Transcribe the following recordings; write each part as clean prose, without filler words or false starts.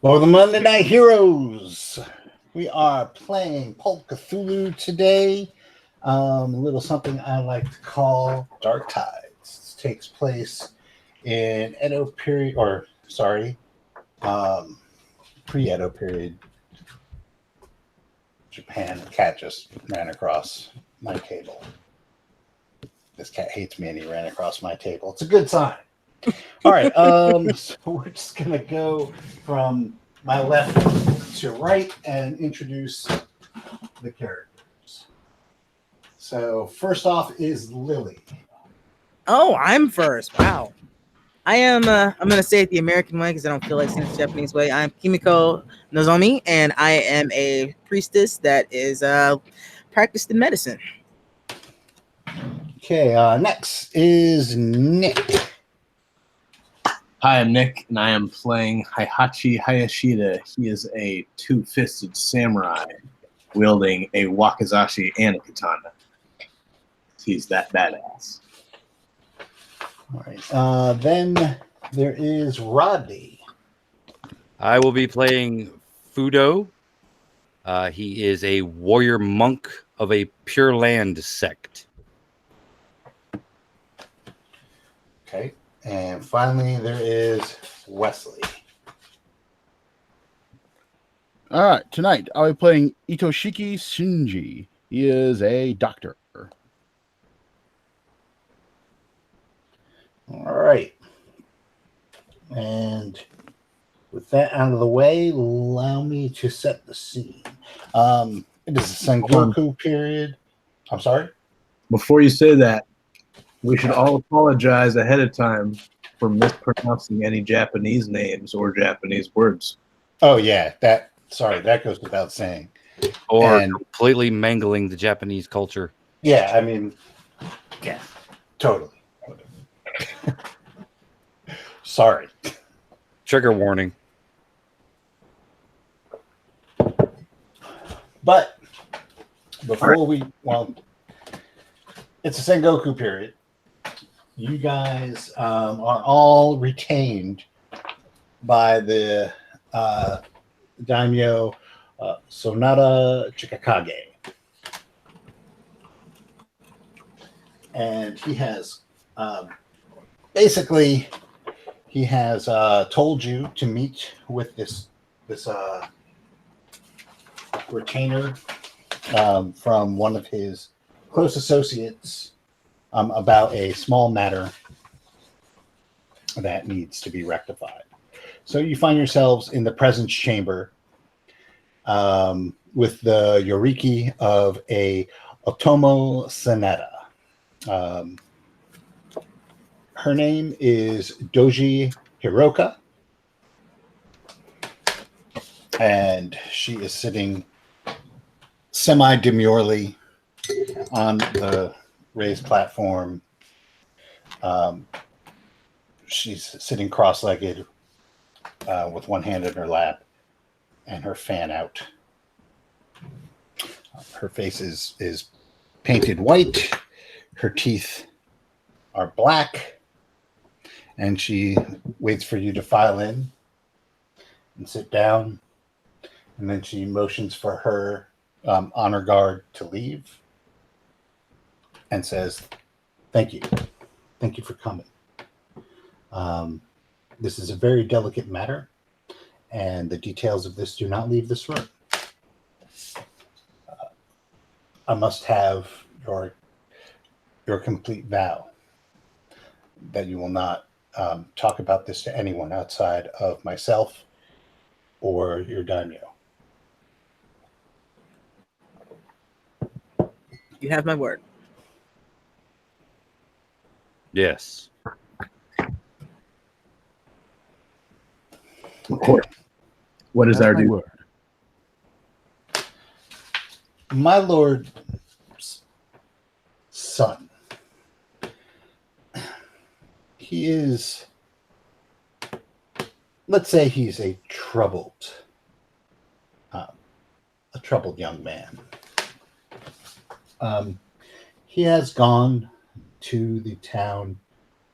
For the Monday Night Heroes, we are playing Pulp Cthulhu today. A little something I like to call Dark Tides. This takes place in Edo period, or sorry, um, pre-Edo period Japan. The cat just ran across my table. This cat hates me, and he ran across my table. It's a good sign. All right, so we're just gonna go from my left to right and introduce the characters. So first off is Lily. Oh, I'm first. Wow. I am, I'm going to say it the American way because I don't feel like saying it the Japanese way. I'm Kimiko Nozomi, and I am a priestess that is practiced in medicine. Okay, next is Nick. Hi, I'm Nick, and I am playing Heihachi Hayashida. He is a two-fisted samurai wielding a wakizashi and a katana. He's that badass. All right, then there is Rodney. I will be playing Fudo. He is a warrior monk of a Pure Land sect. Okay, and finally there is Wesley. All right, tonight I'll be playing Itoshiki Shinji. He is a doctor. All right, and with that out of the way, allow me to set the scene. It is a Sengoku period. I'm sorry? Before you say that, we should all apologize ahead of time for mispronouncing any Japanese names or Japanese words. Oh, yeah. That goes without saying. Or completely mangling the Japanese culture. Yeah, I mean, yeah, totally. Sorry. Trigger warning. But before it's a Sengoku period. You guys are all retained by the daimyo Sonata Chikakage. And he has told you to meet with this retainer from one of his close associates about a small matter that needs to be rectified. So you find yourselves in the presence chamber with the Yoriki of a Otomo Saneta. Her name is Doji Hiroka, and she is sitting semi-demurely on the raised platform. She's sitting cross-legged with one hand in her lap and her fan out. Her face is painted white. Her teeth are black. And she waits for you to file in and sit down. And then she motions for her honor guard to leave and says, "Thank you. Thank you for coming. This is a very delicate matter, and the details of this do not leave this room. I must have your complete vow that you will not talk about this to anyone outside of myself or your daimyo." You have my word. Yes. What is our my due? word. My lord's son. He is, let's say he's a troubled young man. He has gone to the town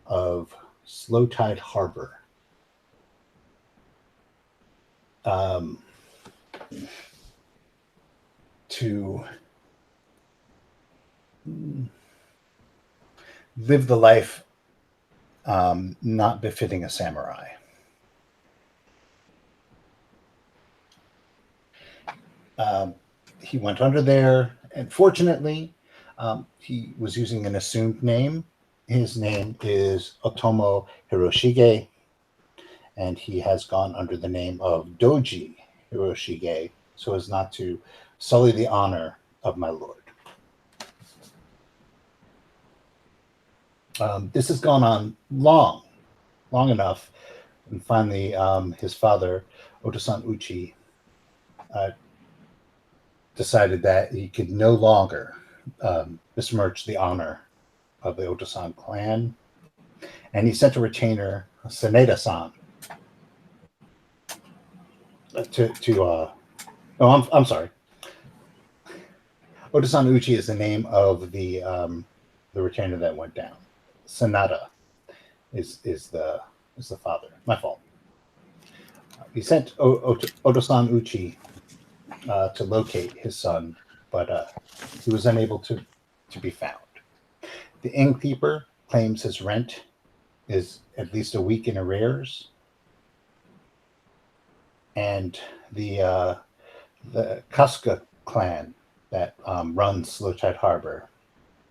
of Slow Tide Harbor um, to live the life not befitting a samurai. He went under there, and fortunately, he was using an assumed name. His name is Otomo Hiroshige, and he has gone under the name of Doji Hiroshige so as not to sully the honor of my lord. This has gone on long enough, and finally his father, Otosan Uchi, decided that he could no longer besmirch the honor of the Otosan clan, and he sent a retainer, Saneda-san, I'm sorry. Otosan Uchi is the name of the retainer that went down. Sanada is the father. My fault. He sent Otosan Uchi to locate his son, but he was unable to be found. The innkeeper claims his rent is at least a week in arrears, and the Kasuga clan that runs Slow Tide Harbor,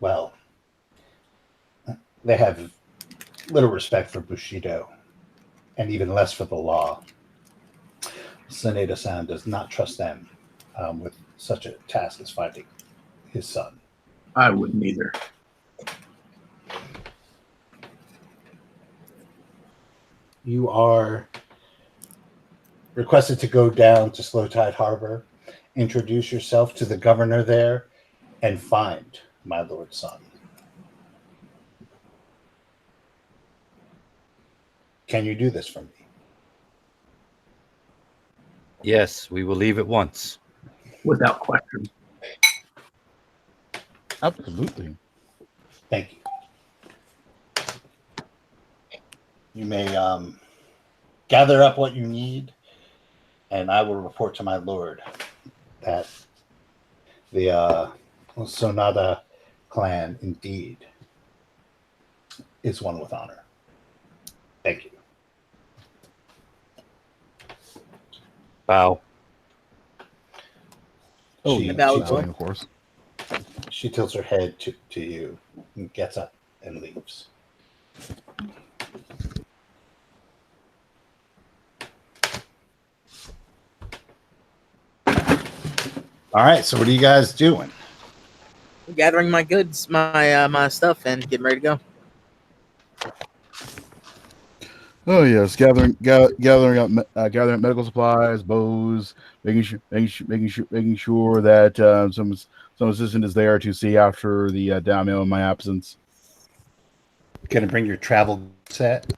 well, they have little respect for Bushido, and even less for the law. Saneda-san does not trust them with such a task as finding his son. I wouldn't either. You are requested to go down to Slow Tide Harbor, introduce yourself to the governor there, and find my lord's son. Can you do this for me? Yes, we will leave at once. Without question. Absolutely. Thank you. You may gather up what you need, and I will report to my lord that the Sonada clan indeed is one with honor. Thank you. Bow. Oh, She- yeah, About she's what? of course. She tilts her head to you and gets up and leaves. All right, so what are you guys doing? Gathering my goods, my stuff, and getting ready to go. Oh yes, gathering up medical supplies, bows, making sure that some assistant is there to see after the daimyo in my absence. Gonna bring your travel set?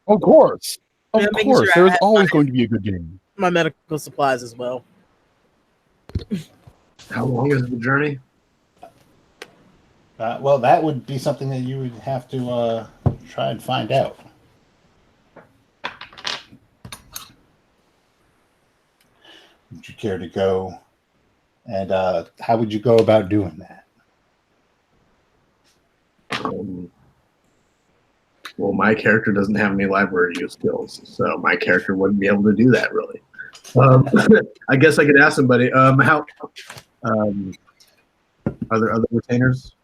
Of course, Yeah, making sure I there is have always going to be a good game. my medical supplies as well. How long is the journey? Well, that would be something that you would have to try and find out. Would you care to go? And how would you go about doing that? Well, my character doesn't have any library use skills, so my character wouldn't be able to do that really. I guess I could ask somebody. How are there other retainers?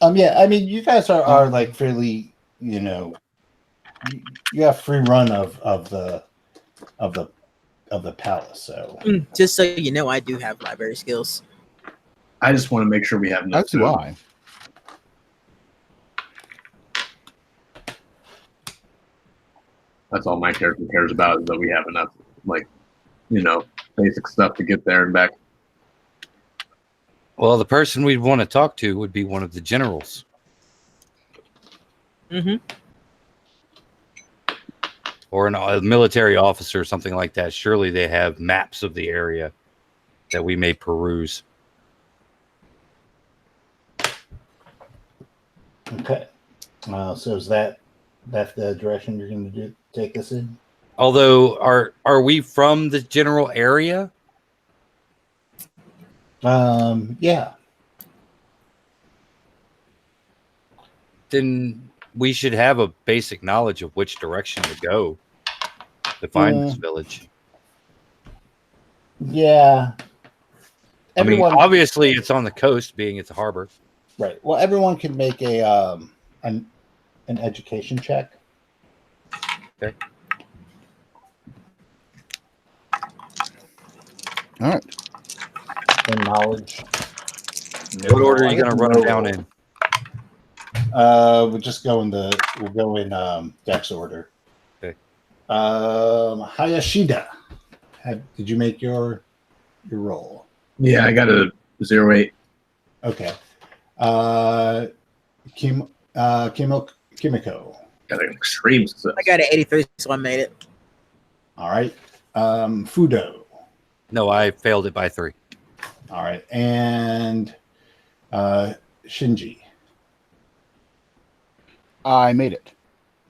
Yeah, I mean, you guys are like fairly, you have free run of the palace. So Just so you know, I do have library skills. I just want to make sure we have enough As do food. I. That's all my character cares about is that we have enough, basic stuff to get there and back. Well, the person we'd want to talk to would be one of the generals. Mm-hmm. Or a military officer or something like that. Surely they have maps of the area that we may peruse. okay, so is that That's the direction you're going to take this in. Although, are we from the general area? Yeah. Then we should have a basic knowledge of which direction to go to find this village. Yeah. I mean, Everyone, obviously it's on the coast, being it's a harbor. right. Well, everyone can make an education check. Okay. All right. And knowledge. What order are I you guess going to run them no. down in? We'll go in Dex order. Okay. Hayashida. Did you make your roll? Yeah, I got a 08. Okay. Kimiko. Got an extreme success. I got an 83, so I made it. All right. Fudo. No, I failed it by 3. All right. And Shinji. I made it.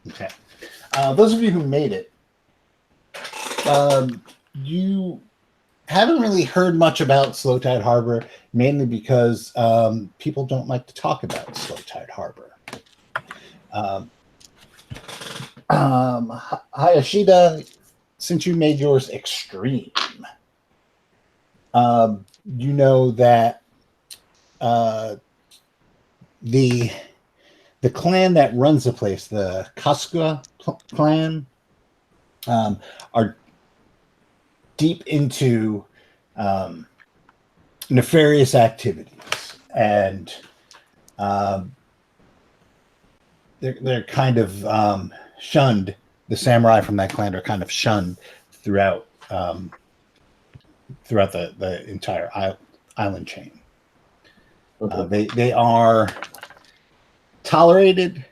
Okay. Those of you who made it, you haven't really heard much about Slow Tide Harbor, mainly because people don't like to talk about Slow Tide Harbor. Hayashida, since you made yours extreme, you know that the clan that runs the place, the Kasuga clan, are deep into nefarious activities, and they're kind of shunned. The samurai from that clan are kind of shunned throughout the entire island chain. They are tolerated,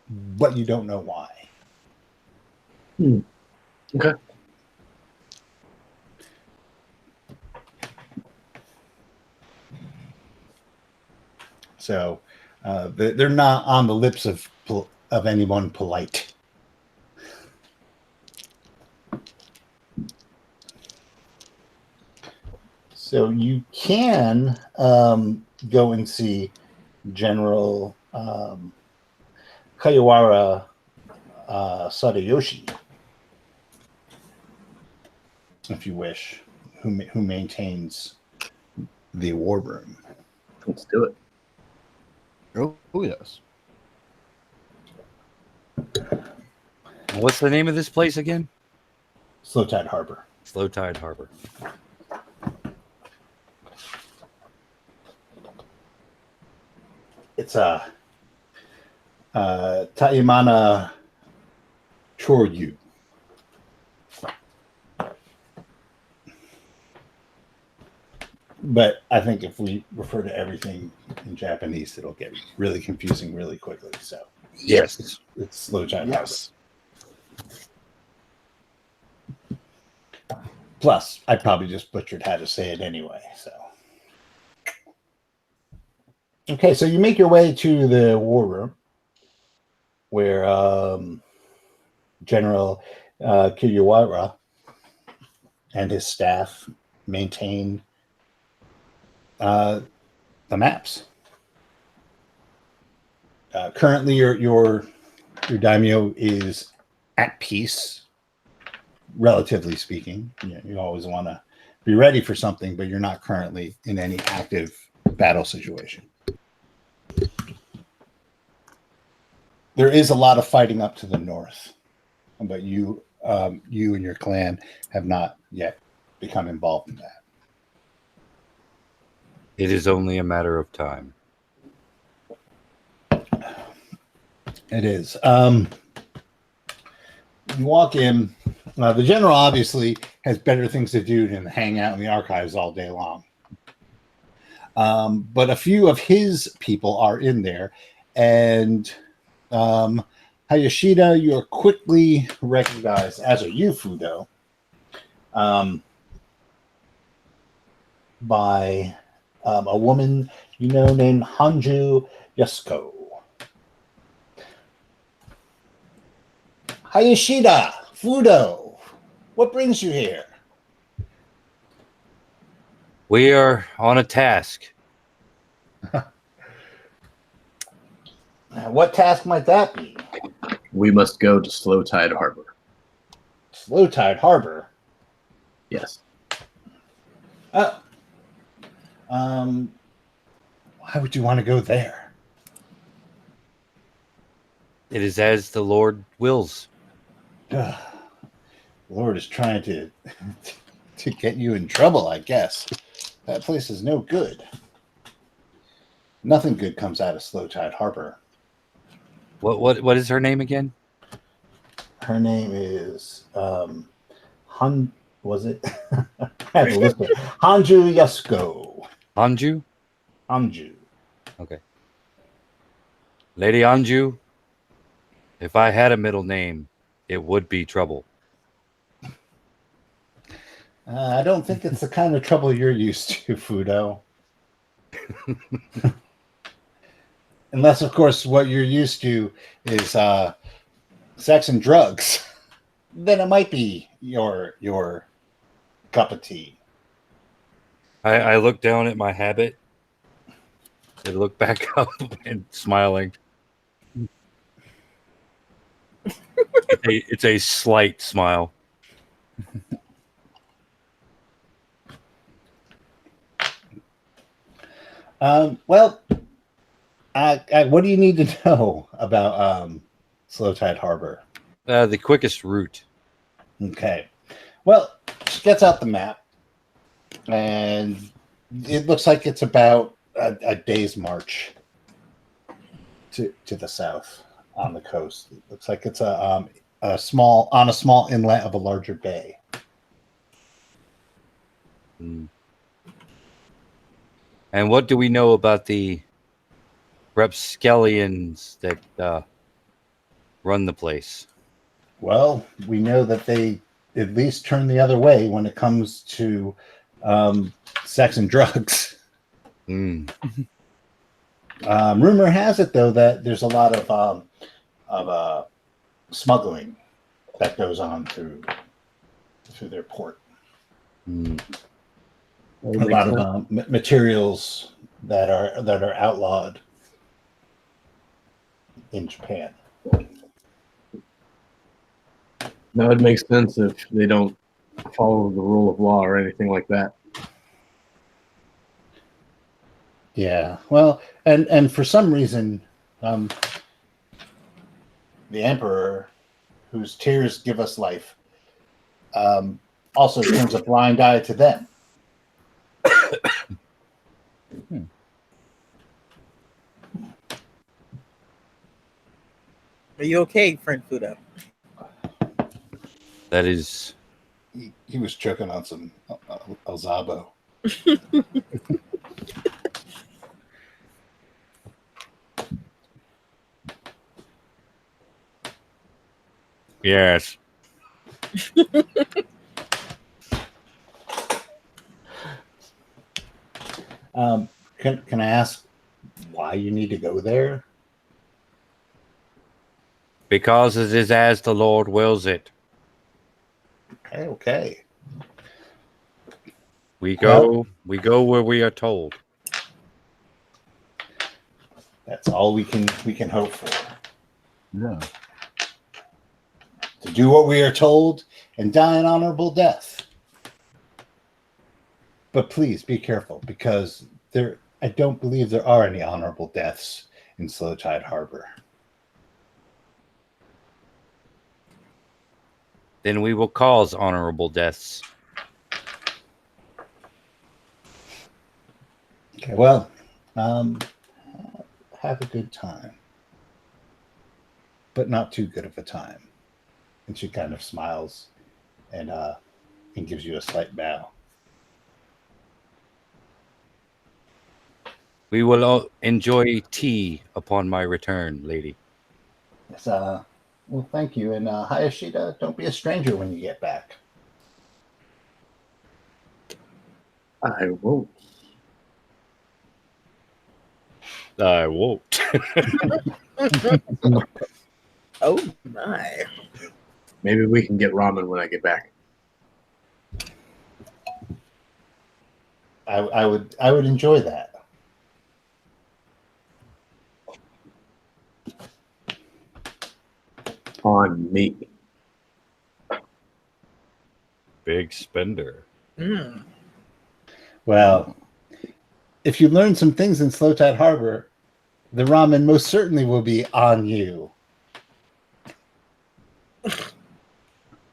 but you don't know why. Okay. So they're not on the lips of anyone polite. So you can go and see General Kayawara Sadayoshi, if you wish, who maintains the war room. Let's do it. Oh yes. What's the name of this place again? Slow Tide Harbor. Slow Tide Harbor. It's a Taimana Choryu. But I think if we refer to everything in Japanese, it'll get really confusing really quickly. So Yes. it's Slow Tide Yes. Harbor. Plus, I probably just butchered how to say it anyway. So okay, so you make your way to the war room where General Kiryawara and his staff maintain the maps. Currently, your daimyo is at peace, relatively speaking. You always want to be ready for something, but you're not currently in any active battle situation. There is a lot of fighting up to the north, but you and your clan have not yet become involved in that. It is only a matter of time. It is. You walk in. The general obviously has better things to do than hang out in the archives all day long. But a few of his people are in there, and Hayashida, you are quickly recognized, as are you, Fudo, by a woman you know named Hanju Yasuko. Hayashida, Fudo, what brings you here? We are on a task. What task might that be? We must go to Slow Tide Harbor. Slow Tide Harbor. Yes. Oh. Why would you want to go there? It is as the Lord wills. The Lord is trying to get you in trouble, I guess. That place is no good. Nothing good comes out of Slow Tide Harbor. What is her name again? Her name is Han. Was it? I had to list it. Hanju Yasuko. Anju? Hanju. Okay. Lady Anju, if I had a middle name, it would be Trouble. I don't think it's the kind of trouble you're used to, Fudo. Unless, of course, what you're used to is sex and drugs. Then it might be your cup of tea. I look down at my habit and look back up and smiling. It's a slight smile. Well, what do you need to know about Slow Tide Harbor? The quickest route. Okay. Well, she gets out the map, and it looks like it's about a day's march to the south on the coast. It looks like it's a small inlet of a larger bay. Mm. And what do we know about the reptilians that run the place? Well, we know that they at least turn the other way when it comes to sex and drugs. Mm. Rumor has it, though, that there's a lot of smuggling that goes on through their port. Mm. A lot of materials that are outlawed in Japan. That would make sense if they don't follow the rule of law or anything like that. Yeah, well, and for some reason, the Emperor, whose tears give us life, also turns a blind eye to them. Are you okay, friend Fudo? That is. He was choking on some Alzabo. Yes. Can I ask why you need to go there? Because it is as the Lord wills it. Okay. We go where we are told. That's all we can hope for. Yeah. To do what we are told and die an honorable death. But please be careful, because I don't believe there are any honorable deaths in Slow Tide Harbor. Then we will cause honorable deaths. Okay, well, have a good time, but not too good of a time. And she kind of smiles and gives you a slight bow. We will all enjoy tea upon my return, lady. Yes, well, thank you. And Hayashida, don't be a stranger when you get back. I won't. I won't. Oh my! Maybe we can get ramen when I get back. I would enjoy that. On me. Big spender. Mm. Well, if you learn some things in Slow Tide Harbor, the ramen most certainly will be on you.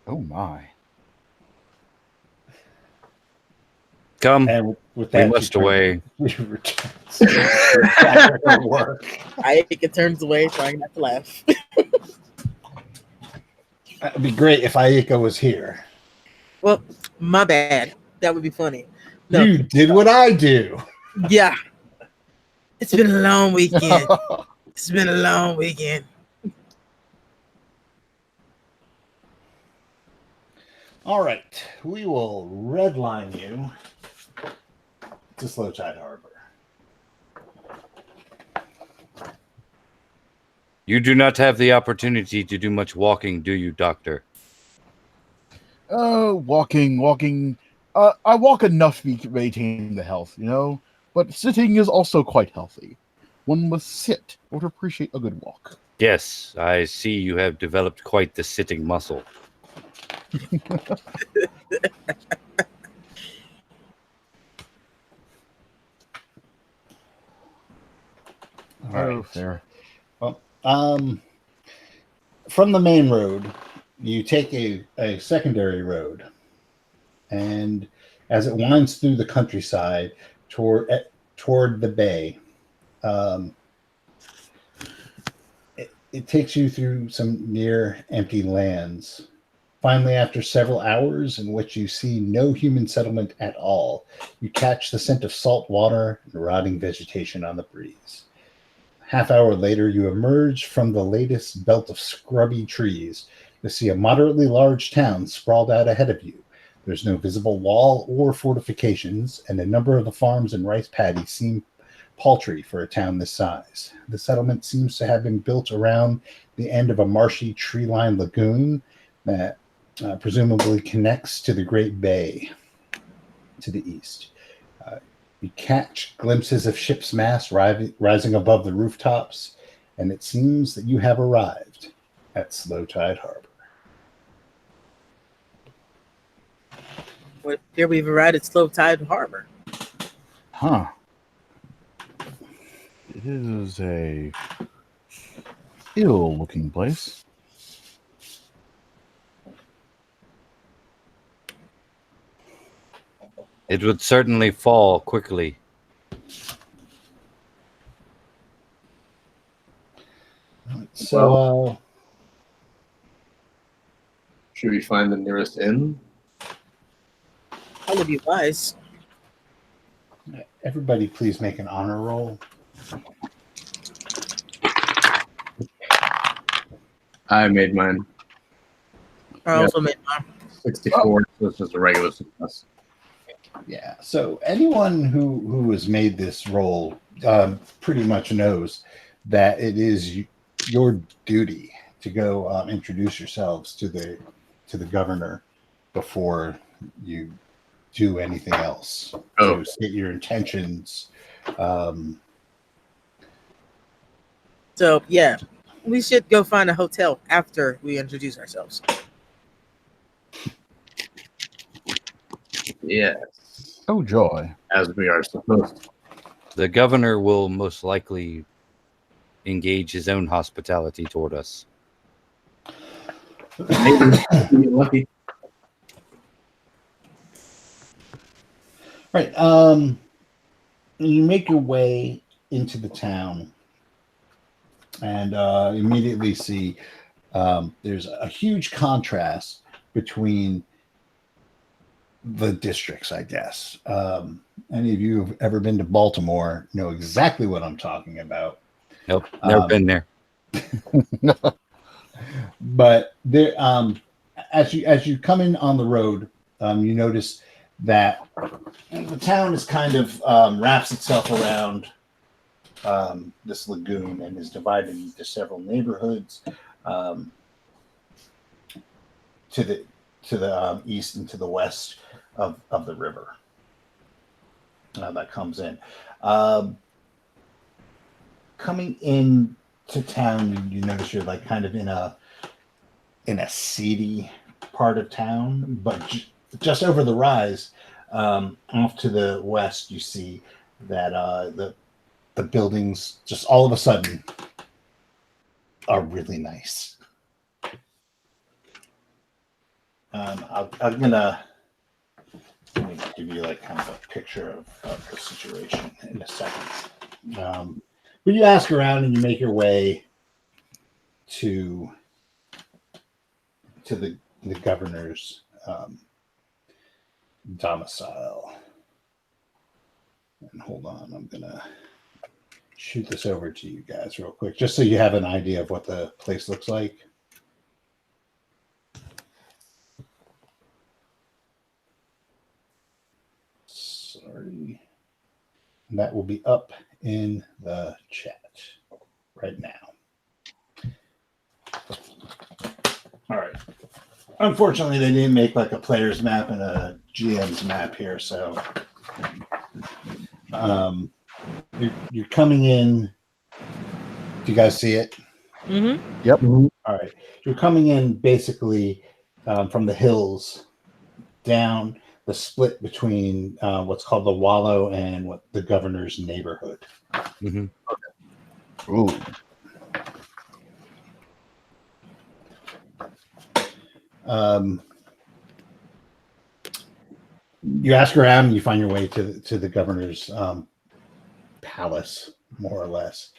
Oh my. Come, And with we that, must away. We return to her work. Aika turns away, trying not to laugh. It'd be great if Aika was here. Well, my bad. That would be funny. No, You did what I do. yeah. It's been a long weekend. It's been a long weekend. All right, we will redline you to Slow Tide Harbor. You do not have the opportunity to do much walking, do you, Doctor? Walking. I walk enough to maintain the health, but sitting is also quite healthy. One must sit or to appreciate a good walk. Yes, I see you have developed quite the sitting muscle. All right. Oh, fair. Well, from the main road, you take a secondary road, and as it winds through the countryside toward the bay, it takes you through some near empty lands. Finally, after several hours in which you see no human settlement at all, you catch the scent of salt water and rotting vegetation on the breeze. Half hour later, you emerge from the latest belt of scrubby trees to see a moderately large town sprawled out ahead of you. There's no visible wall or fortifications, and a number of the farms and rice paddies seem paltry for a town this size. The settlement seems to have been built around the end of a marshy, tree-lined lagoon that presumably connects to the Great Bay to the east. You catch glimpses of ships' masts rising above the rooftops, and it seems that you have arrived at Slow Tide Harbor. Well, here we've arrived at Slow Tide Harbor. Huh. It is a ill-looking place. It would certainly fall quickly. So, Should we find the nearest inn? I would be wise. everybody please make an honor roll. I made mine. I also made mine. 64, so it's just a regular success. Yeah. So anyone who has made this roll pretty much knows that it is your duty to go introduce yourselves to the governor before you do anything else. Oh. To state your intentions. So yeah, we should go find a hotel after we introduce ourselves. Yes, Oh, joy. as we are supposed to. The governor will most likely engage his own hospitality toward us. Maybe lucky. Right. You make your way into the town and immediately see there's a huge contrast between the districts, I guess. Any of you who've ever been to Baltimore know exactly what I'm talking about. Nope, never been there. But there, as you come in on the road, you notice that the town is kind of wraps itself around this lagoon and is divided into several neighborhoods. to the east and to the west of the river that comes in. Coming in to town, you notice you're like kind of in a seedy part of town, but just over the rise, off to the west, you see that the buildings just all of a sudden are really nice. I'm gonna give you like kind of a picture of the situation in a second. But you ask around and you make your way to the governor's domicile. And hold on, I'm gonna shoot this over to you guys real quick, just so you have an idea of what the place looks like. Sorry. And that will be up in the chat right now. All right. Unfortunately, they didn't make like a player's map and a GM's map here, so you're coming in. Do you guys see it? Mm-hmm. Yep. All right. You're coming in basically from the hills down the split between what's called the Wallow and what the governor's neighborhood. Mhm. Ooh. You ask around and you find your way to the governor's palace, more or less.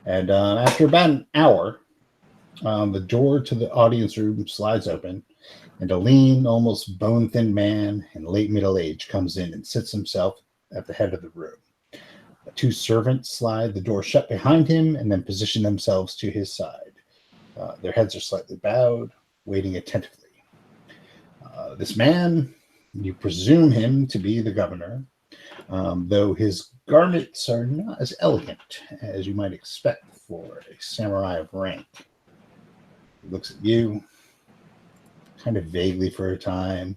And after about an hour, the door to the audience room slides open, and a lean, almost bone-thin man in late middle age comes in and sits himself at the head of the room. The two servants slide the door shut behind him and then position themselves to his side. Their heads are slightly bowed, waiting attentively. This man, you presume him to be the governor, though his garments are not as elegant as you might expect for a samurai of rank. He looks at you, kind of vaguely for a time,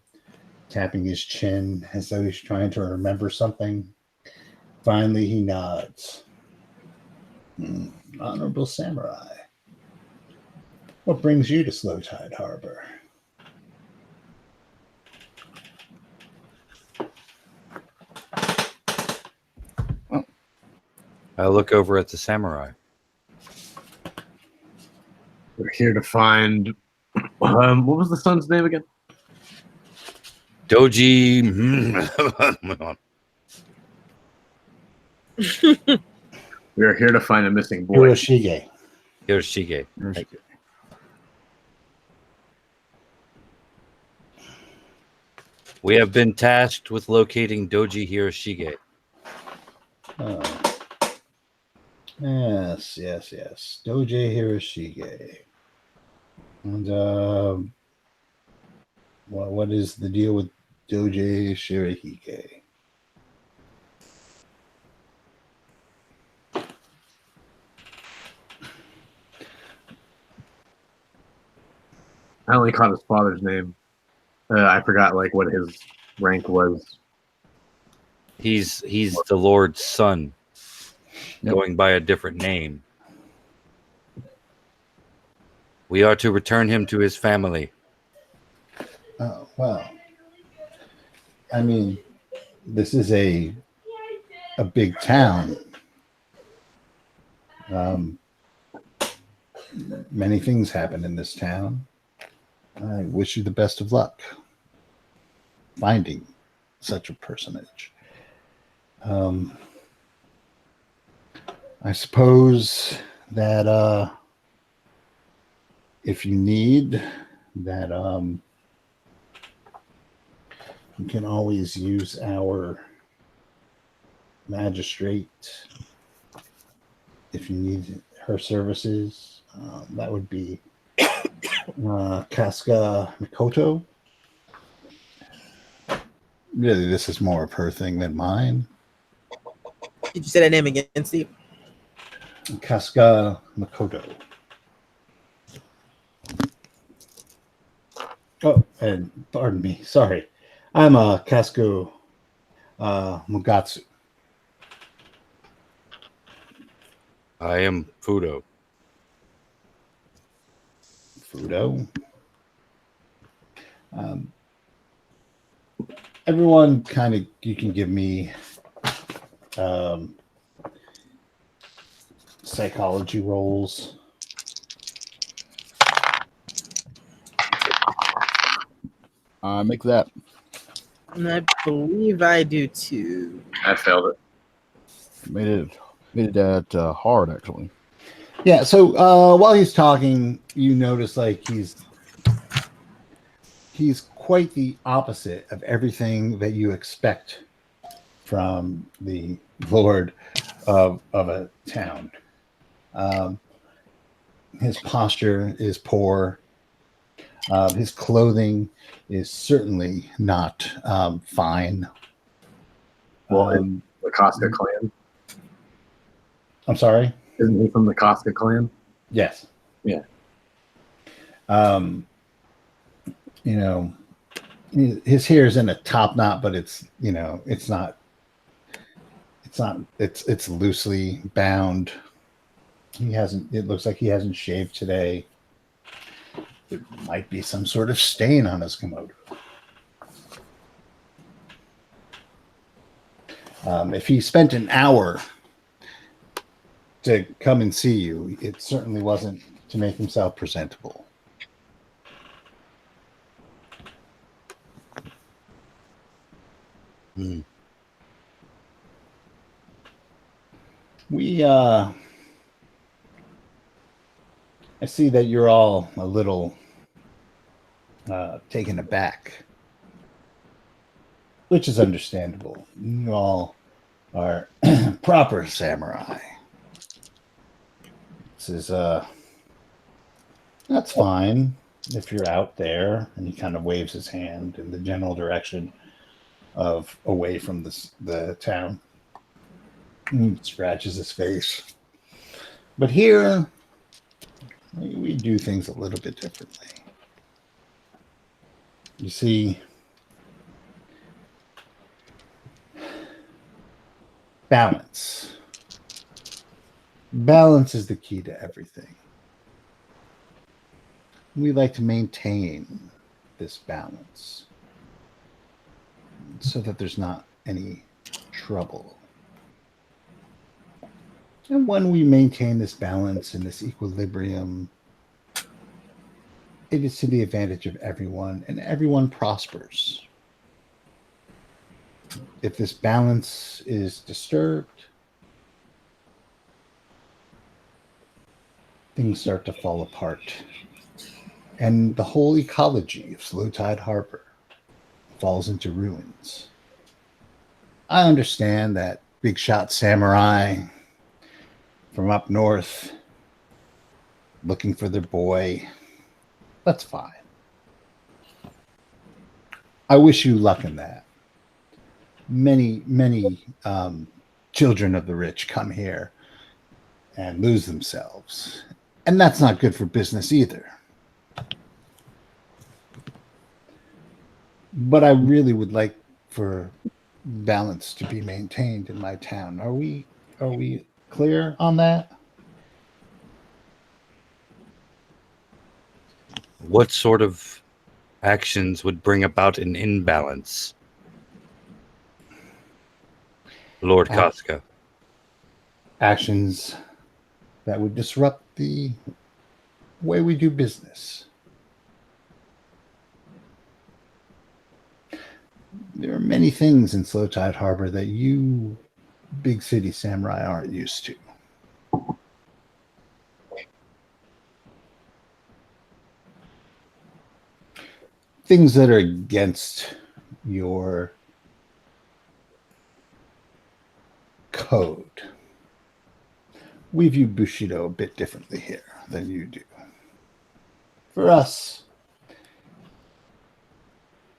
tapping his chin as though he's trying to remember something. Finally, he nods. Honorable samurai, what brings you to Slow Tide Harbor? I look over at the samurai. We're here to find. What was the son's name again? Doji. We are here to find a missing boy. Hiroshige. Hiroshige. Right. We have been tasked with locating Doji Hiroshige. Oh. Yes. Doji Hiroshige. And what is the deal with Doji Hiroshige? I only caught his father's name. I forgot like what his rank was. He's the Lord's son, Yep. going by a different name. We are to return him to his family. Oh, well. I mean, this is a big town. Many things happen in this town. I wish you the best of luck finding such a personage. I suppose that if you need that, you can always use our magistrate if you need her services. That would be Casca Mikoto. Really, this is more of her thing than mine. Did you say that name again, Steve? Casca Mikoto. Oh, and pardon me. Sorry. I'm a Casco Mugatsu. I am Fudo. Fudo. Um, everyone kind of, you can give me um, psychology rolls. Make that. And I believe I do too. I failed it. Made it at hard actually. Yeah, so while he's talking, you notice like he's quite the opposite of everything that you expect from the lord of a town. Um, his posture is poor. His clothing is certainly not fine. Well, the Casca clan. I'm sorry. Isn't he from the Casca clan? Yes. Yeah. You know, his hair is in a top knot, but it's not. It's loosely bound. He hasn't. It looks like he hasn't shaved today. There might be some sort of stain on his commode. If he spent an hour to come and see you, it certainly wasn't to make himself presentable. Hmm. I see that you're all a little taken aback, which is understandable. You all are proper samurai. This is that's fine if you're out there. And he kind of waves his hand in the general direction of away from the town. Scratches his face. But here, we do things a little bit differently. You see, balance. Balance is the key to everything. We like to maintain this balance so that there's not any trouble. And when we maintain this balance and this equilibrium, it is to the advantage of everyone, and everyone prospers. If this balance is disturbed, things start to fall apart. And the whole ecology of Slow Tide Harbor falls into ruins. I understand that big shot samurai from up north looking for their boy. That's fine. I wish you luck in that. Many children of the rich come here and lose themselves. And that's not good for business either. But I really would like for balance to be maintained in my town. Are we clear on that? What sort of actions would bring about an imbalance, Lord Casca? Actions that would disrupt the way we do business. There are many things in Slow Tide Harbor that you big city samurai aren't used to. Things that are against your code. We view Bushido a bit differently here than you do. For us,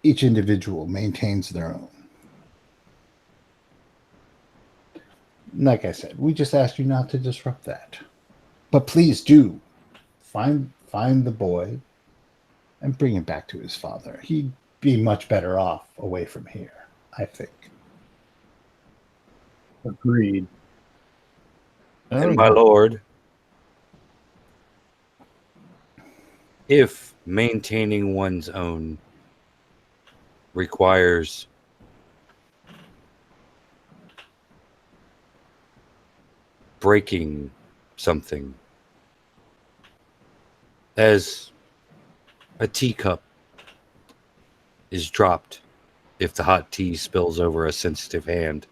each individual maintains their own. Like I said, we just ask you not to disrupt that. But please do find the boy and bring him back to his father. He'd be much better off away from here, I think. Agreed. And my lord, if maintaining one's own requires breaking something, as a teacup is dropped if the hot tea spills over a sensitive hand,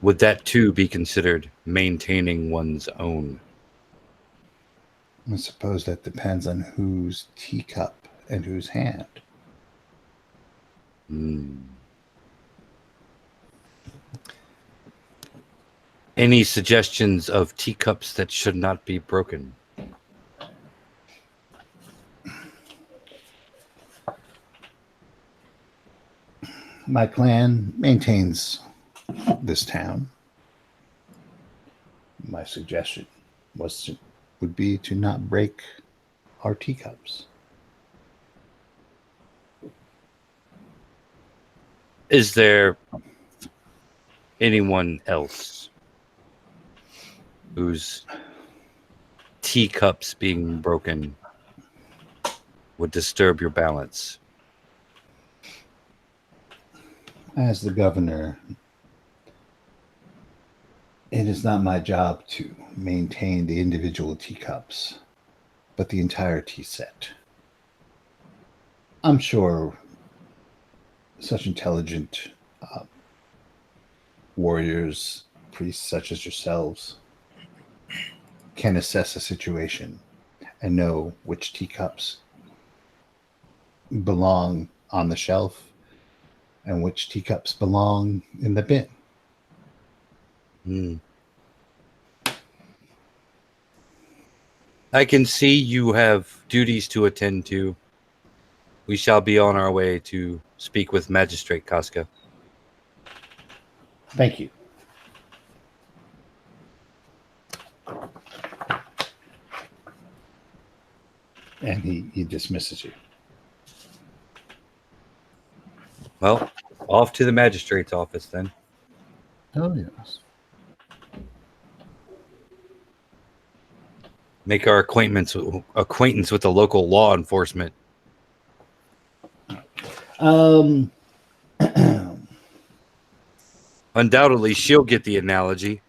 would that too be considered maintaining one's own? I suppose that depends on whose teacup and whose hand. Any suggestions of teacups that should not be broken? My clan maintains this town. My suggestion would be to not break our teacups. Is there anyone else whose teacups being broken would disturb your balance? As the governor, it is not my job to maintain the individual teacups, but the entire tea set. I'm sure such intelligent warriors, priests such as yourselves, can assess a situation and know which teacups belong on the shelf and which teacups belong in the bin. I can see you have duties to attend to. We shall be on our way to speak with Magistrate Casca. Thank you. And he dismisses you. Well, off to the magistrate's office then. Oh, yes. Make our acquaintance with the local law enforcement. Undoubtedly, she'll get the analogy.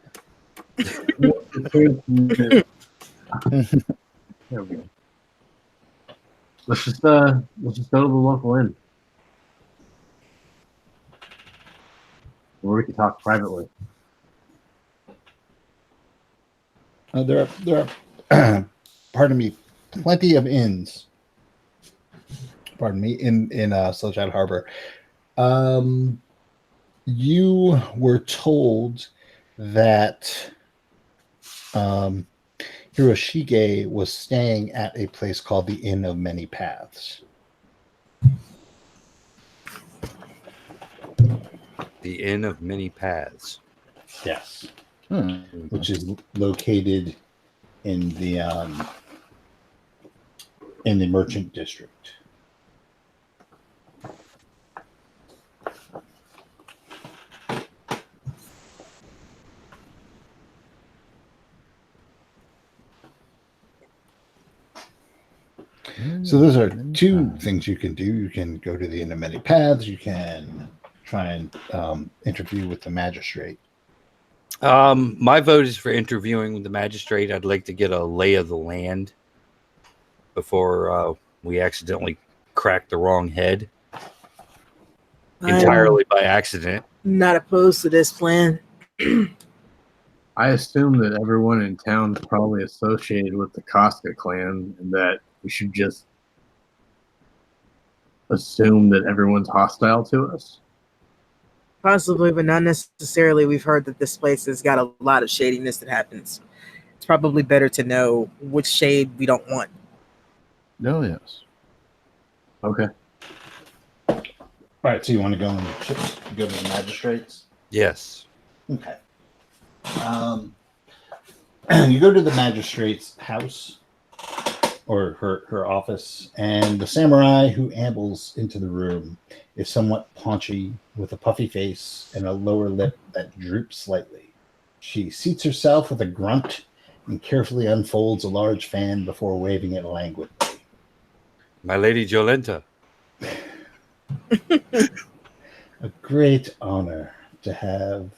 There we go. Let's just go to the local inn, where we can talk privately. There are pardon me, plenty of inns. Pardon me, in Slowshot Harbor. You were told that Hiroshige was staying at a place called the Inn of Many Paths. The Inn of Many Paths. Yes. Which is located in the merchant district. So those are two things you can do. You can go to the Inn of Many Paths. You can try and interview with the magistrate. My vote is for interviewing with the magistrate. I'd like to get a lay of the land before we accidentally crack the wrong head entirely by accident. Not opposed to this plan. I assume that everyone in town is probably associated with the Casca clan, and that we should just assume that everyone's hostile to us. Possibly, but not necessarily. We've heard that this place has got a lot of shadiness that happens. It's probably better to know which shade we don't want. Oh, yes. Okay. All right, so you want to go and go to the magistrates? Yes. Okay. You go to the magistrate's house, or her office, and the samurai who ambles into the room is somewhat paunchy, with a puffy face and a lower lip that droops slightly. She seats herself with a grunt and carefully unfolds a large fan before waving it languidly. My Lady Jolenta. A great honor to have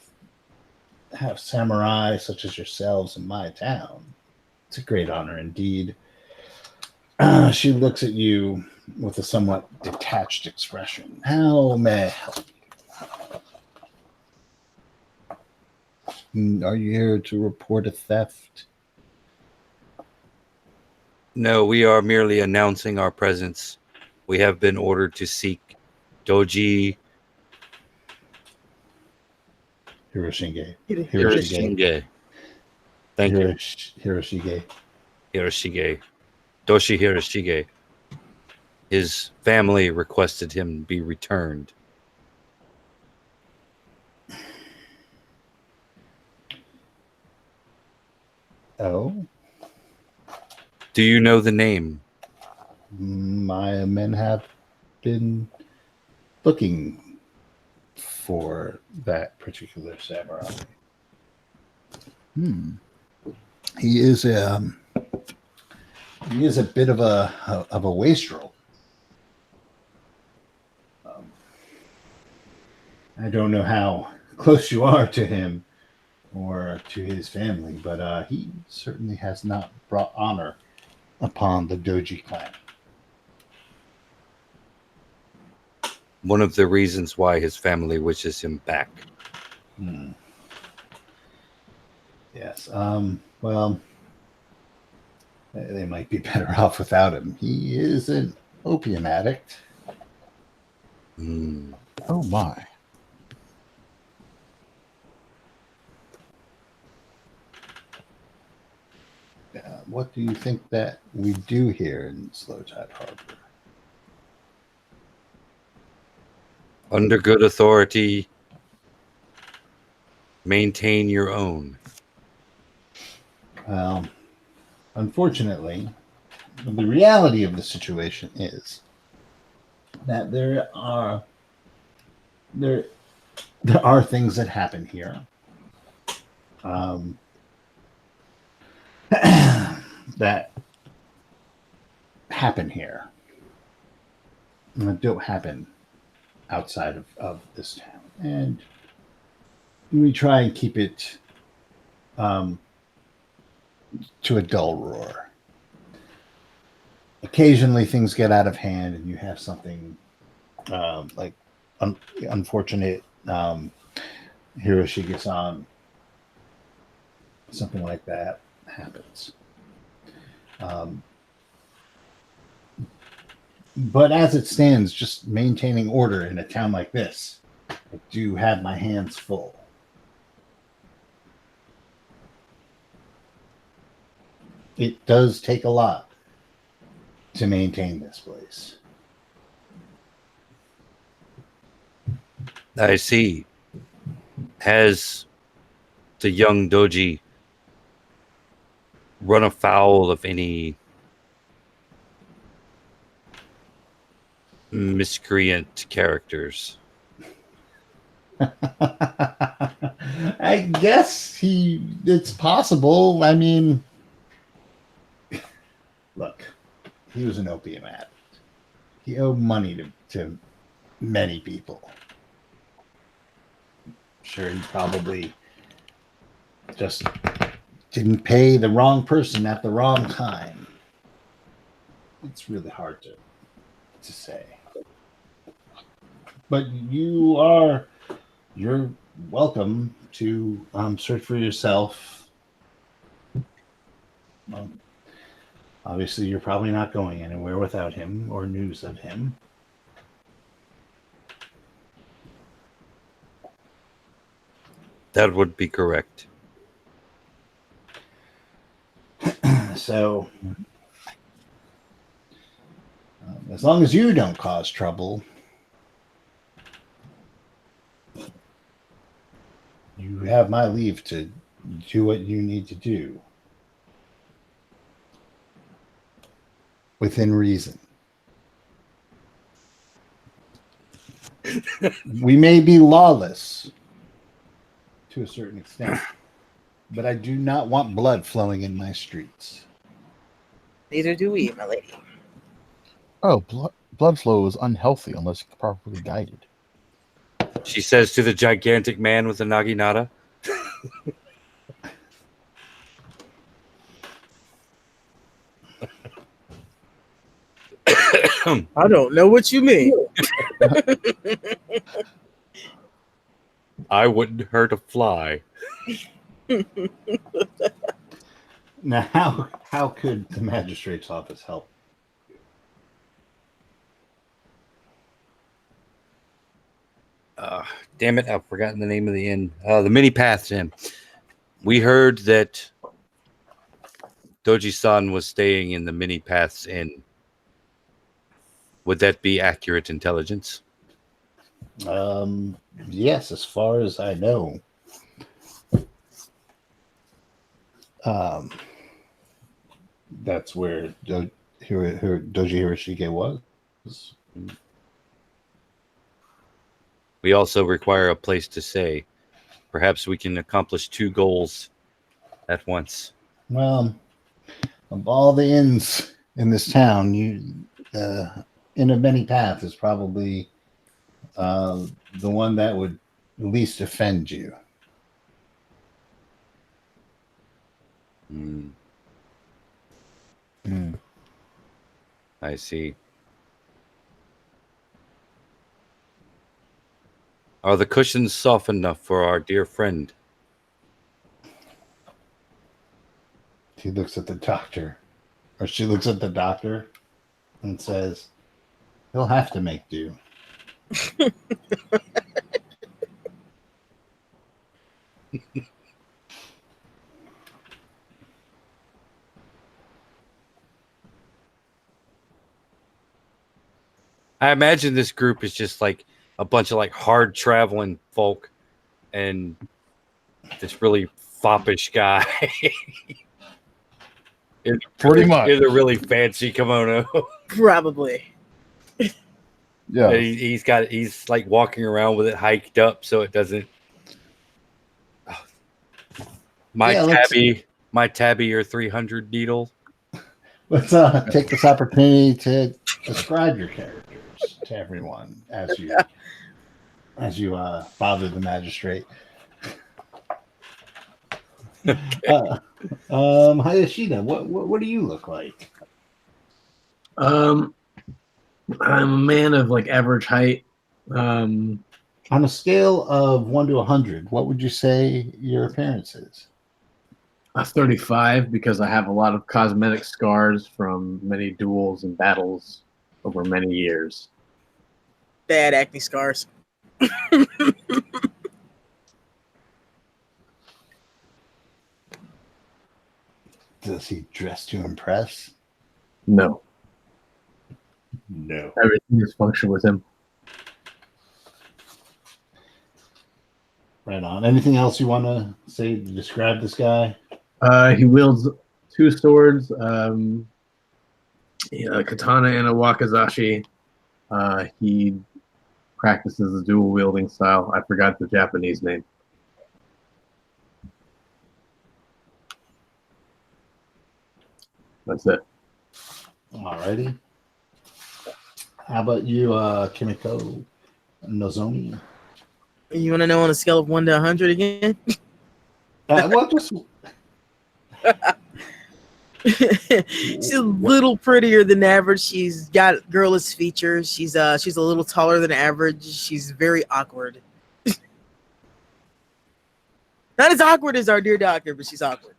samurai such as yourselves in my town. It's a great honor indeed. She looks at you with a somewhat detached expression. How may I help you? Are you here to report a theft? No, we are merely announcing our presence. We have been ordered to seek Doji Hiroshige. Hiroshige. Thank you. Hiroshige. Hiroshige. Doshi Hiroshige. His family requested him be returned. Oh? Do you know the name? My men have been looking for that particular samurai. He is a bit of a wastrel. I don't know how close you are to him or to his family, but he certainly has not brought honor upon the Doji clan. One of the reasons why his family wishes him back. Yes. Well, they might be better off without him. He is an opium addict. Oh my. What do you think that we do here in Slow Tide Harbor? Under good authority, maintain your own. Well, unfortunately, the reality of the situation is that there are things that happen here that happen here that don't happen outside of this town, and we try and keep it to a dull roar. Occasionally things get out of hand and you have something like unfortunate Hiroshige-san, something like that happens. But as it stands, just maintaining order in a town like this, I do have my hands full. It does take a lot to maintain this place. I see. Has the young Doji run afoul of any miscreant characters? I guess it's possible. I mean, look, he was an opium addict. He owed money to many people. Sure, he probably just didn't pay the wrong person at the wrong time. It's really hard to say. But you're welcome to search for yourself. Obviously, you're probably not going anywhere without him or news of him. That would be correct. So, as long as you don't cause trouble, you have my leave to do what you need to do. within reason. We may be lawless to a certain extent, but I do not want blood flowing in my streets. Neither do we, my lady. Oh, blood flow is unhealthy unless properly guided. She says to the gigantic man with the naginata. I don't know what you mean. I wouldn't hurt a fly. Now, how could the magistrate's office help? Damn it, I've forgotten the name of the inn. The Mini Paths Inn. We heard that Doji-san was staying in the Mini Paths Inn. Would that be accurate intelligence? Yes, as far as I know. That's where Doji Hiroshige was. We also require a place to stay. Perhaps we can accomplish 2 goals at once. Well, of all the inns in this town, Inn of Many Paths is probably the one that would least offend you. I see. Are the cushions soft enough for our dear friend? He looks at the doctor, or she looks at the doctor and says, he'll have to make do. I imagine this group is just like a bunch of like hard traveling folk and this really foppish guy. Pretty much. In a really fancy kimono. Probably. Yeah. He's like walking around with it hiked up so it doesn't. My tabby or 300 needle. Let's take this opportunity to describe your characters to everyone as you bother the magistrate. Hayashida, what do you look like? I'm a man of like average height. On a scale of 1 to 100, what would you say your appearance is? A 35 because I have a lot of cosmetic scars from many duels and battles over many years. Bad acne scars. Does he dress to impress? No. No. Everything is functional with him. Right on. Anything else you want to say to describe this guy? He wields 2 swords, a katana and a wakizashi. He practices the dual wielding style. I forgot the Japanese name. That's it. Alrighty. How about you, Kimiko Nozomi? You want to know on a scale of 1 to 100 again? Well, just She's a little prettier than average. She's got girlish features. She's a little taller than average. She's very awkward. Not as awkward as our dear doctor, but she's awkward.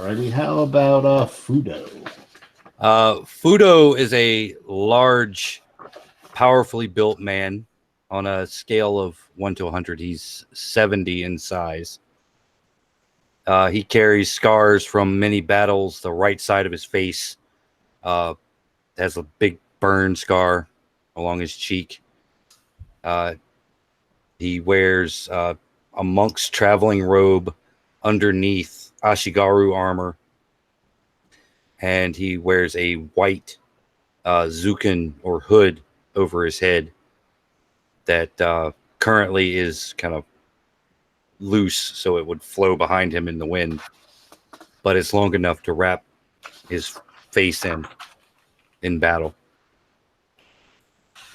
alrighty. How about Fudo? Fudo is a large, powerfully built man. On a scale of 1 to 100, he's 70 in size. He carries scars from many battles. The right side of his face has a big burn scar along his cheek. He wears a monk's traveling robe underneath Ashigaru armor. and he wears a white zukin or hood over his head that currently is kind of loose, so it would flow behind him in the wind, but it's long enough to wrap his face in battle.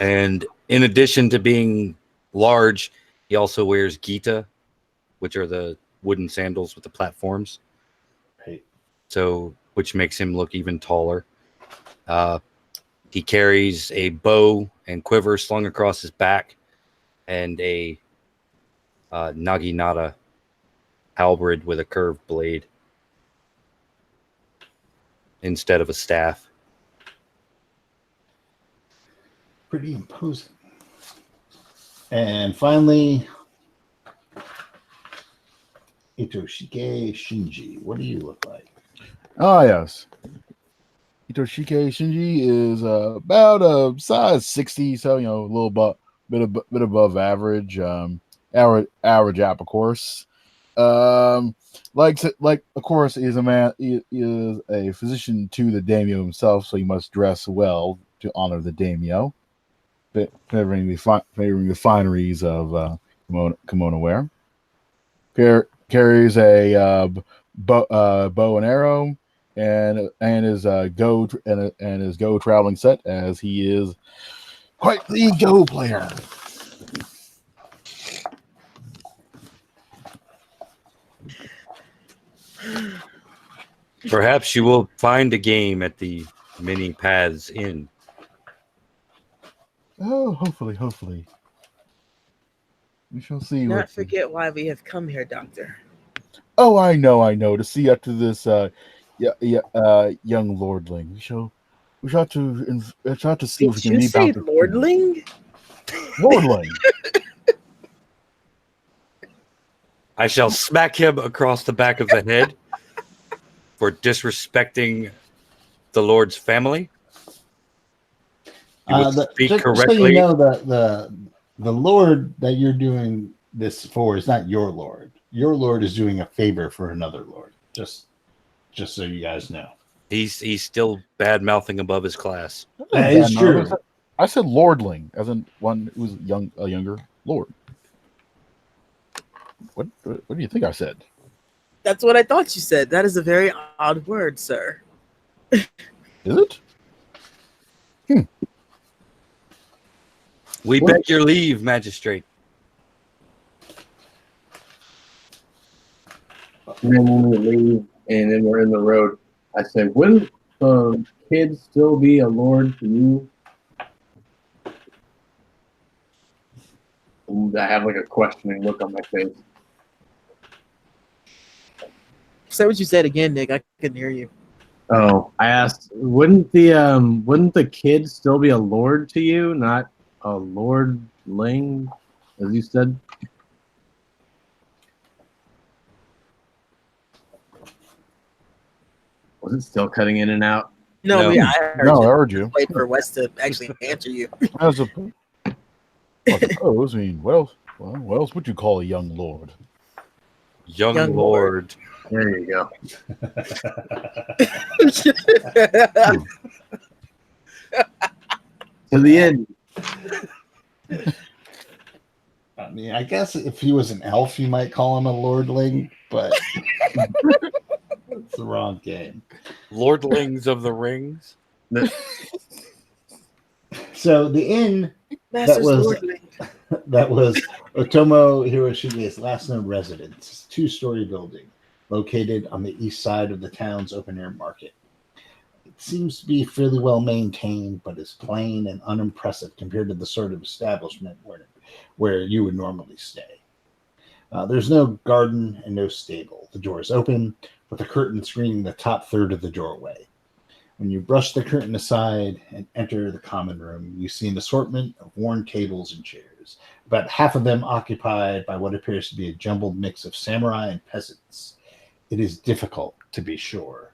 And in addition to being large, he also wears gita, which are the wooden sandals with the platforms. Right. So, which makes him look even taller. He carries a bow and quiver slung across his back, and a naginata halberd with a curved blade instead of a staff. Pretty imposing. And finally, Itoshike Shinji. What do you look like? Ah, yes. Itoshike Shinji is about size 60, so a little bit above average. Average apple course. Like of course, he is a man. He is a physician to the daimyo himself, so he must dress well to honor the daimyo, favoring the fineries of kimono wear. Carries a bow and arrow, and his go traveling set, as he is quite the go player. Perhaps you will find a game at the Many Paths Inn. Oh, hopefully. We shall see. Do not forget why we have come here, Doctor. Oh, I know. To see after this, young lordling. We shall to see if we Did can you meet say Dr. lordling? Lordling. I shall smack him across the back of the head for disrespecting the Lord's family. You will speak just correctly. so you know, the Lord that you're doing this for is not your Lord. Your Lord is doing a favor for another Lord. Just so you guys know. He's still bad mouthing above his class. That is true. I said lordling, as in one who's a younger lord. What do you think I said? That's what I thought you said. That is a very odd word, sir. Is it? We beg your leave, magistrate. And then when we leave, and then we're in the road, I say, wouldn't the kid still be a lord to you? And I have like a questioning look on my face. Say what you said again, Nick. I couldn't hear you. Oh, I asked, wouldn't the kid still be a lord to you, not a lordling, as you said? Was it still cutting in and out? No, No. I heard No, I you. heard you. Wait for Wes to actually answer you. I suppose. I mean, what else would you call a young lord? Young Lord. There you go. To the end. I mean, I guess if he was an elf, you might call him a lordling, but it's the wrong game. Lordlings of the Rings. So the inn Masters was- lordling. that was Otomo Hiroshige's last known residence, a 2-story building located on the east side of the town's open-air market. It seems to be fairly well maintained, but is plain and unimpressive compared to the sort of establishment where you would normally stay. There's no garden and no stable. The door is open, with a curtain screening the top third of the doorway. When you brush the curtain aside and enter the common room, you see an assortment of worn tables and chairs, about half of them occupied by what appears to be a jumbled mix of samurai and peasants. It is difficult to be sure.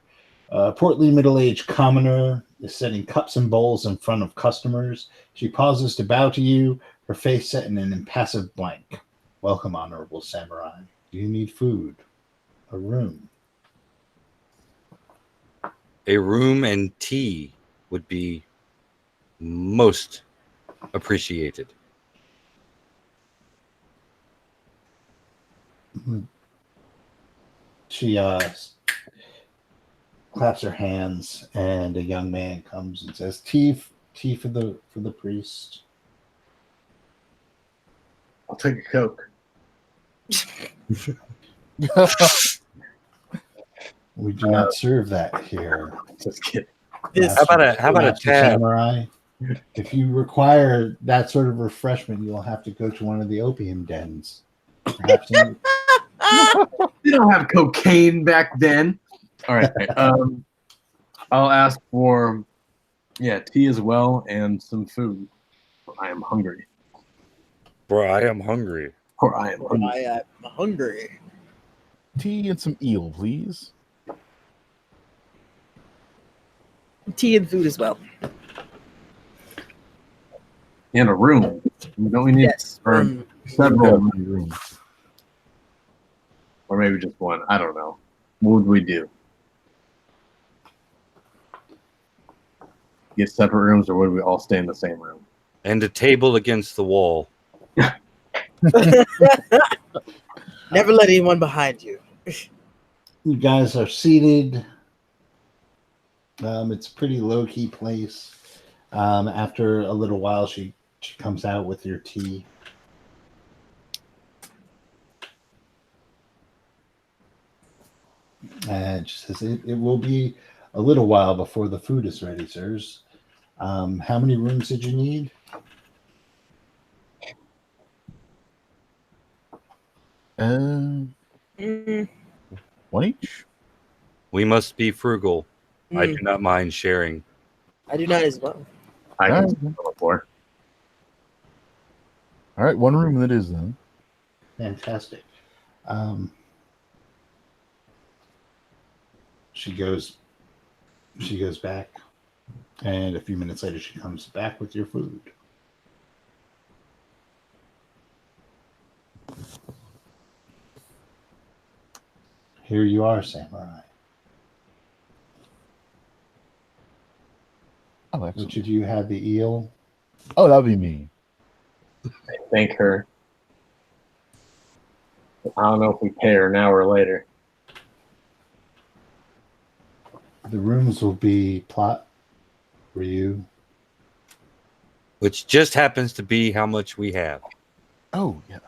A portly middle-aged commoner is setting cups and bowls in front of customers. She pauses to bow to you, her face set in an impassive blank. Welcome, honorable samurai. Do you need food? A room? A room and tea would be most appreciated. She claps her hands, and a young man comes and says, "Tea for the priest." I'll take a Coke. We do not serve that here. Just kidding. This- How about a Master tab? Samurai? If you require that sort of refreshment, you will have to go to one of the opium dens. Perhaps in, They don't have cocaine back then. All right. I'll ask for tea as well and some food. I am hungry. Bro, I am hungry. Or I am hungry. I am hungry. Tea and some eel, please. Tea and food as well. In a room. Don't we need Yes. or several Room. or maybe just one? I don't know. What would we do? Get separate rooms, or would we all stay in the same room? And a table against the wall. Never let anyone behind you. you guys are seated. It's a pretty low key place. After a little while, she comes out with your tea. And she says, it will be a little while before the food is ready, sirs. How many rooms did you need? Mm, One each. We must be frugal. I mm, do not mind sharing. I do not as well. I All can right. see before. All right, one room that is then. Fantastic. She goes back, and a few minutes later she comes back with your food. Here you are, Samurai. Oh, excellent. Which of you had the eel? Oh, that'd be me. Thank her. I don't know if we pay her now or later. The rooms will be plot for you. Which just happens to be how much we have. Oh, yes.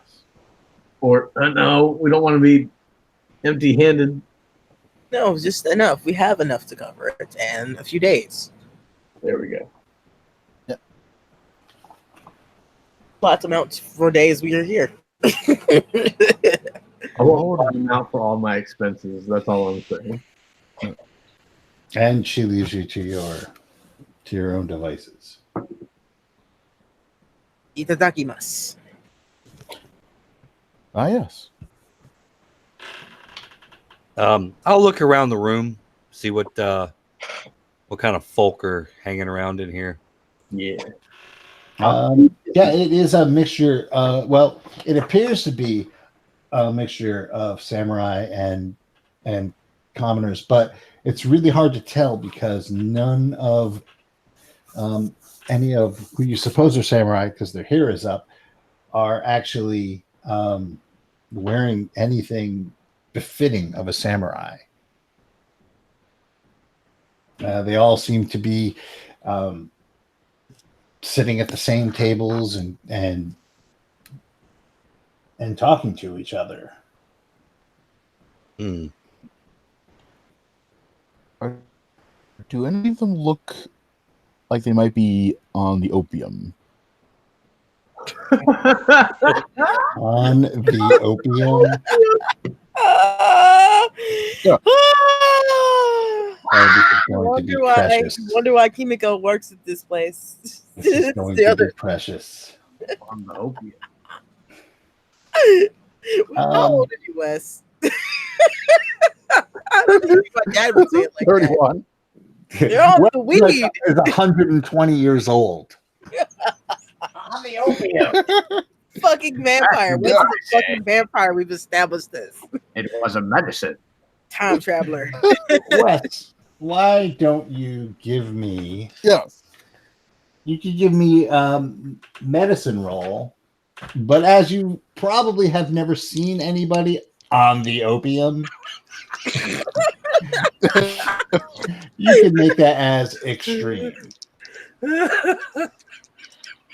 Or no, we don't want to be empty-handed. No, just enough. We have enough to cover it, and a few days. There we go. Lots amounts for days we are here. I won't bottom out for all my expenses. That's all I'm saying. And she leaves you to your own devices. Itadakimasu. Ah, yes. I'll look around the room, see what kind of folk are hanging around in here. Yeah. Yeah, it is a mixture. Well, it appears to be a mixture of samurai and commoners, but it's really hard to tell because none of any of who you suppose are samurai, because their hair is up, are actually wearing anything befitting of a samurai. They all seem to be sitting at the same tables and talking to each other. Hmm. Do any of them look like they might be on the opium? On the opium. Yeah. Oh, this is going to be precious. Wonder why Kimiko works at this place. This is going The to other- be precious. On the opium. How old are you, Wes? I don't think my dad would say it like that. 31. They're on the Well, weed. is 120 years old. On the opium. Fucking vampire. Wes is a fucking vampire. We've established this. It was a medicine. Time traveler. Wes, why don't you give me? Yes. You could give me medicine roll, but as you probably have never seen anybody on the opium, you can make that as extreme.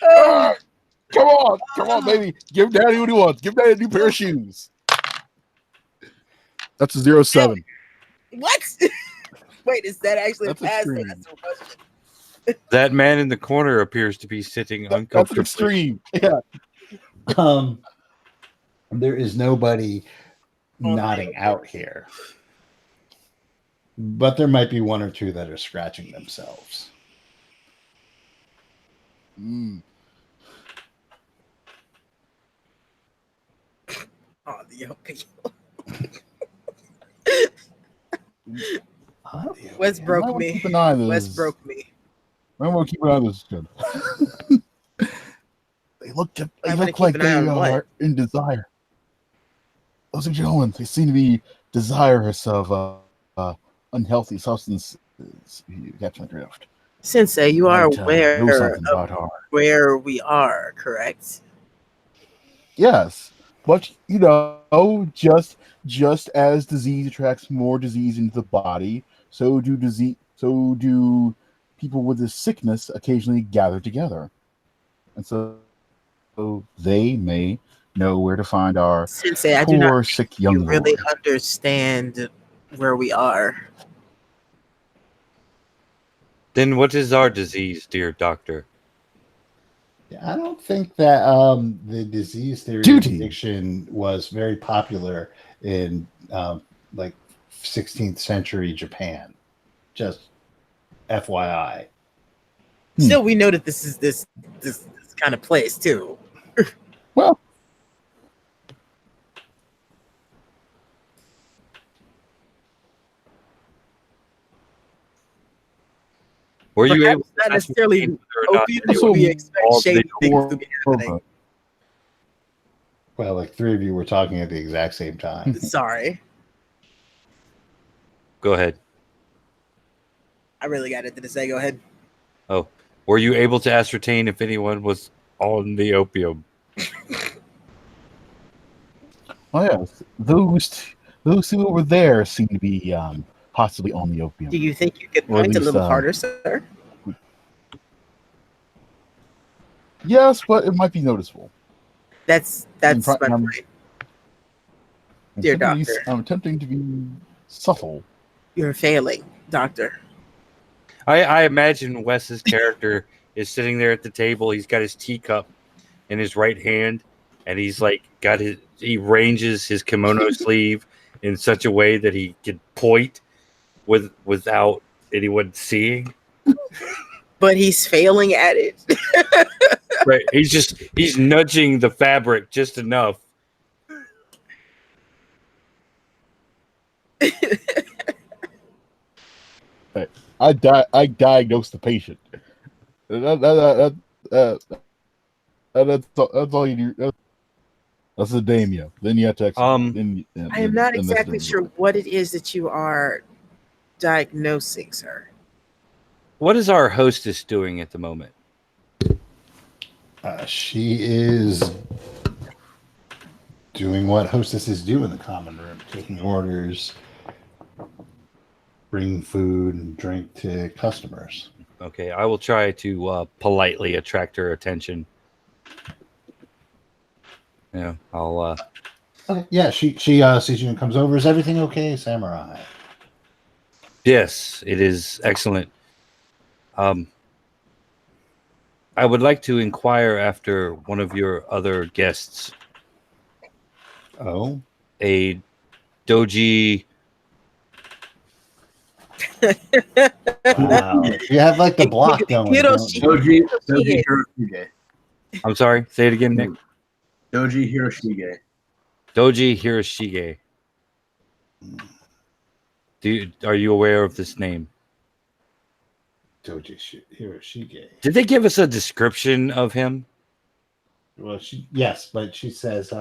Ah, come on, baby. Give Daddy what he wants. Give Daddy a new pair of shoes. That's a 0-7. What? Wait, is that actually That's a pass? extreme. That's a question. That man in the corner appears to be sitting That's an uncomfortably. extreme. Yeah. There is nobody Oh, nodding out here, but there might be one or two that are scratching themselves. Mm. Oh, the opium. Wes I broke might want to me. keep an eye on this. Wes broke me. I want to keep an eye on this. Good. They look I'm gonna like keep an eye they on what? are in desire. Those are gentlemen. They seem to be desirous of unhealthy substances. You catch my drift. Sensei, you are Might, aware know something of about our. where we are, correct? Yes, but you know, just as disease attracts more disease into the body, so do people with this sickness occasionally gather together, and so they may know where to find our Sensei, I do not poor sick young you really lord. understand where we are. Then what is our disease, dear doctor? I don't think that the disease theory of Duty. addiction was very popular in like 16th century Japan. Just FYI. Still, we know that this is this kind of place too. Well, Were you able Perhaps not to necessarily ascertain whether or not opium, anyone but we expect involved in shady the things to be happening. Well, like three of you were talking at the exact same time. Sorry, Go ahead. I really got it to say. Go ahead. Oh, were you able to ascertain if anyone was on the opium? oh yes, those who were there seem to be possibly on the opium. Do you think you could Or at point a least, little harder, sir? Yes, but it might be noticeable. That's I'm my point. Dear doctor. I'm attempting to be subtle. You're failing, doctor. I imagine Wes's character is sitting there at the table. He's got his teacup in his right hand, and he's like he ranges his kimono sleeve in such a way that he can point without anyone seeing. But he's failing at it. Right. He's nudging the fabric just enough. I diagnose the patient. That's all you do. That's the daimyo. Then you have to execute. I am not exactly sure what it is that you are diagnosing, sir. What is our hostess doing at the moment? She is doing what hostesses do in the common room, taking orders, bringing food and drink to customers. Okay, I will try to politely attract her attention. Yeah, I'll. Okay. Yeah, she sees you and comes over. Is everything okay, Samurai? Yes, it is excellent. I would like to inquire after one of your other guests, Oh, a doji. wow. You have like the block going. don't you? Doji Hiroshige. I'm sorry, say it again, Nick. Doji Hiroshige. Doji Hiroshige. Are you aware of this name? Doji Hiroshige. Did they give us a description of him? Well, yes, but she says, she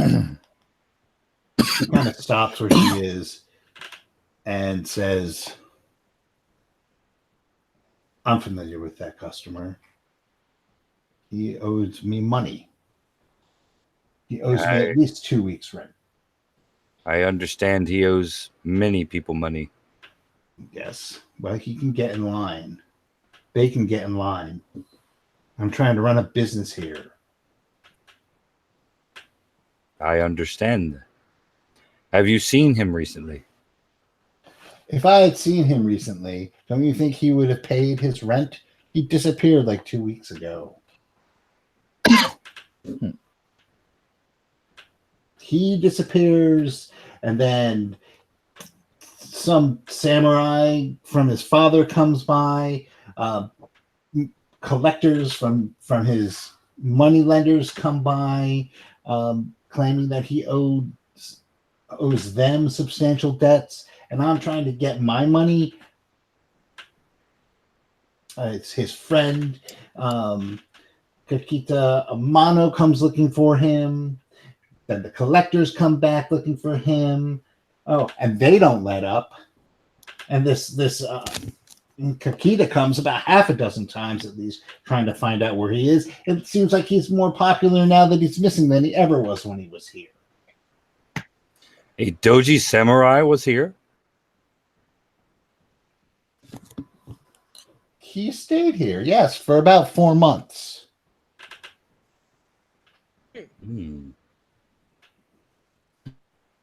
kind of stops where she is, and says, I'm familiar with that customer. He owes me money. He owes me at least 2 weeks' rent. I understand he owes many people money. Yes. Well, he can get in line. They can get in line. I'm trying to run a business here. I understand. Have you seen him recently? If I had seen him recently, don't you think he would have paid his rent? He disappeared like 2 weeks ago. He disappears, and then some samurai from his father comes by. Collectors from his money lenders come by, claiming that he owes them substantial debts, and I'm trying to get my money. It's his friend, Kakita Amano, comes looking for him. Then the collectors come back looking for him. Oh, and they don't let up. And this Kakita comes about half a dozen times at least, trying to find out where he is. It seems like he's more popular now that he's missing than he ever was when he was here. A doji samurai was here? He stayed here, yes, for about 4 months. Hmm.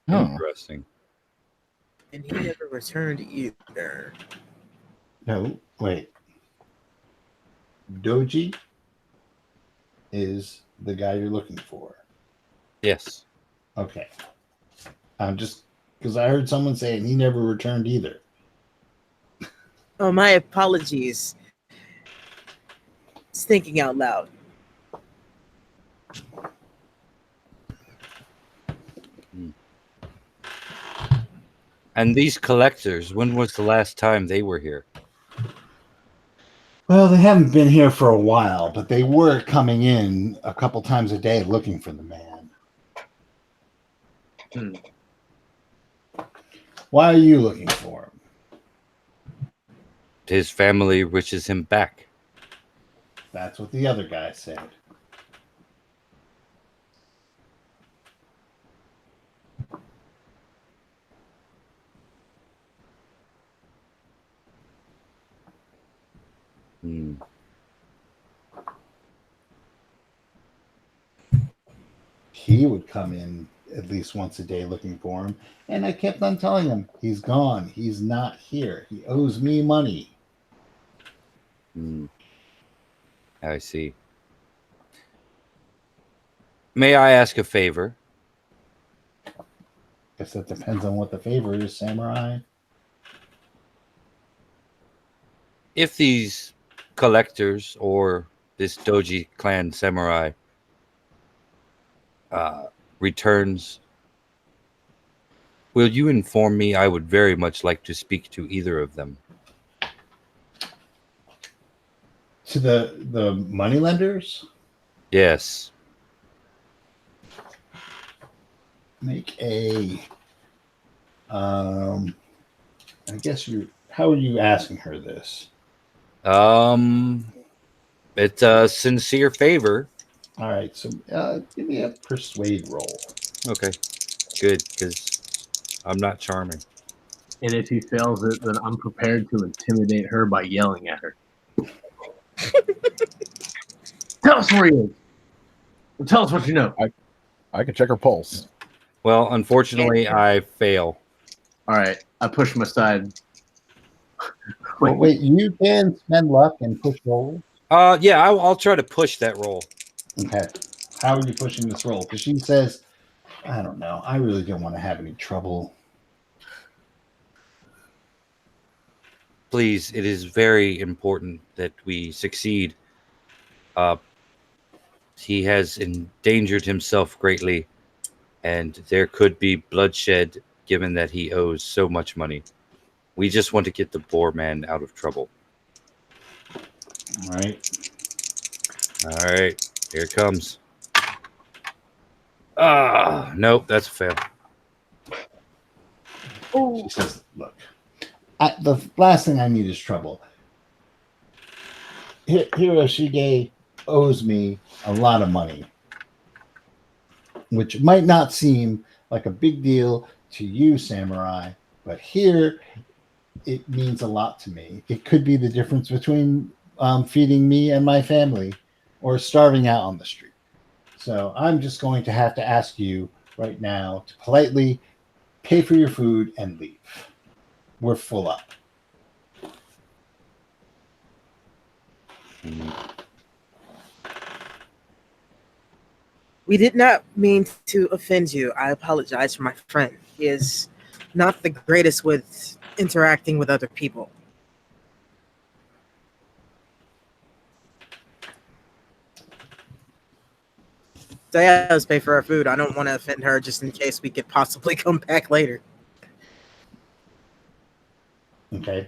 Oh. Interesting. And he never returned either. No, wait. Doji is the guy you're looking for. Yes. Okay. I'm just because I heard someone say he never returned either. Oh, my apologies. It's thinking out loud. And these collectors, when was the last time they were here? Well, they haven't been here for a while, but they were coming in a couple times a day looking for the man. Why are you looking for him? His family wishes him back. That's what the other guy said. Hmm. He would come in at least once a day looking for him, and I kept on telling him, he's gone. He's not here. He owes me money. Hmm. I see. May I ask a favor? Guess that depends on what the favor is, samurai. If these collectors or this doji clan samurai returns, will you inform me? I would very much like to speak to either of them. To the moneylenders? Yes. Make a I guess how are you asking her this? It's a sincere favor. All right, so give me a persuade roll. Okay, good, because I'm not charming. And if he fails it, then I'm prepared to intimidate her by yelling at her. Tell us where he is. And tell us what you know. I can check her pulse. Well, unfortunately, I fail. All right. I push him aside. Wait, you can spend luck and push roll. Yeah, I'll try to push that roll. Okay. How are you pushing this roll? Because she says, I don't know. I really don't want to have any trouble. Please, it is very important that we succeed. He has endangered himself greatly, and there could be bloodshed given that he owes so much money. We just want to get the poor man out of trouble. All right. All right, here it comes. Nope, that's a fail. She says, look, The last thing I need is trouble. Hiroshige owes me a lot of money, which might not seem like a big deal to you, Samurai, but here it means a lot to me. It could be the difference between feeding me and my family or starving out on the street. So I'm just going to have to ask you right now to politely pay for your food and leave. We're full up. We did not mean to offend you. I apologize for my friend. He is not the greatest with interacting with other people. So yeah, let's pay for our food. I don't want to offend her just in case we could possibly come back later. Okay.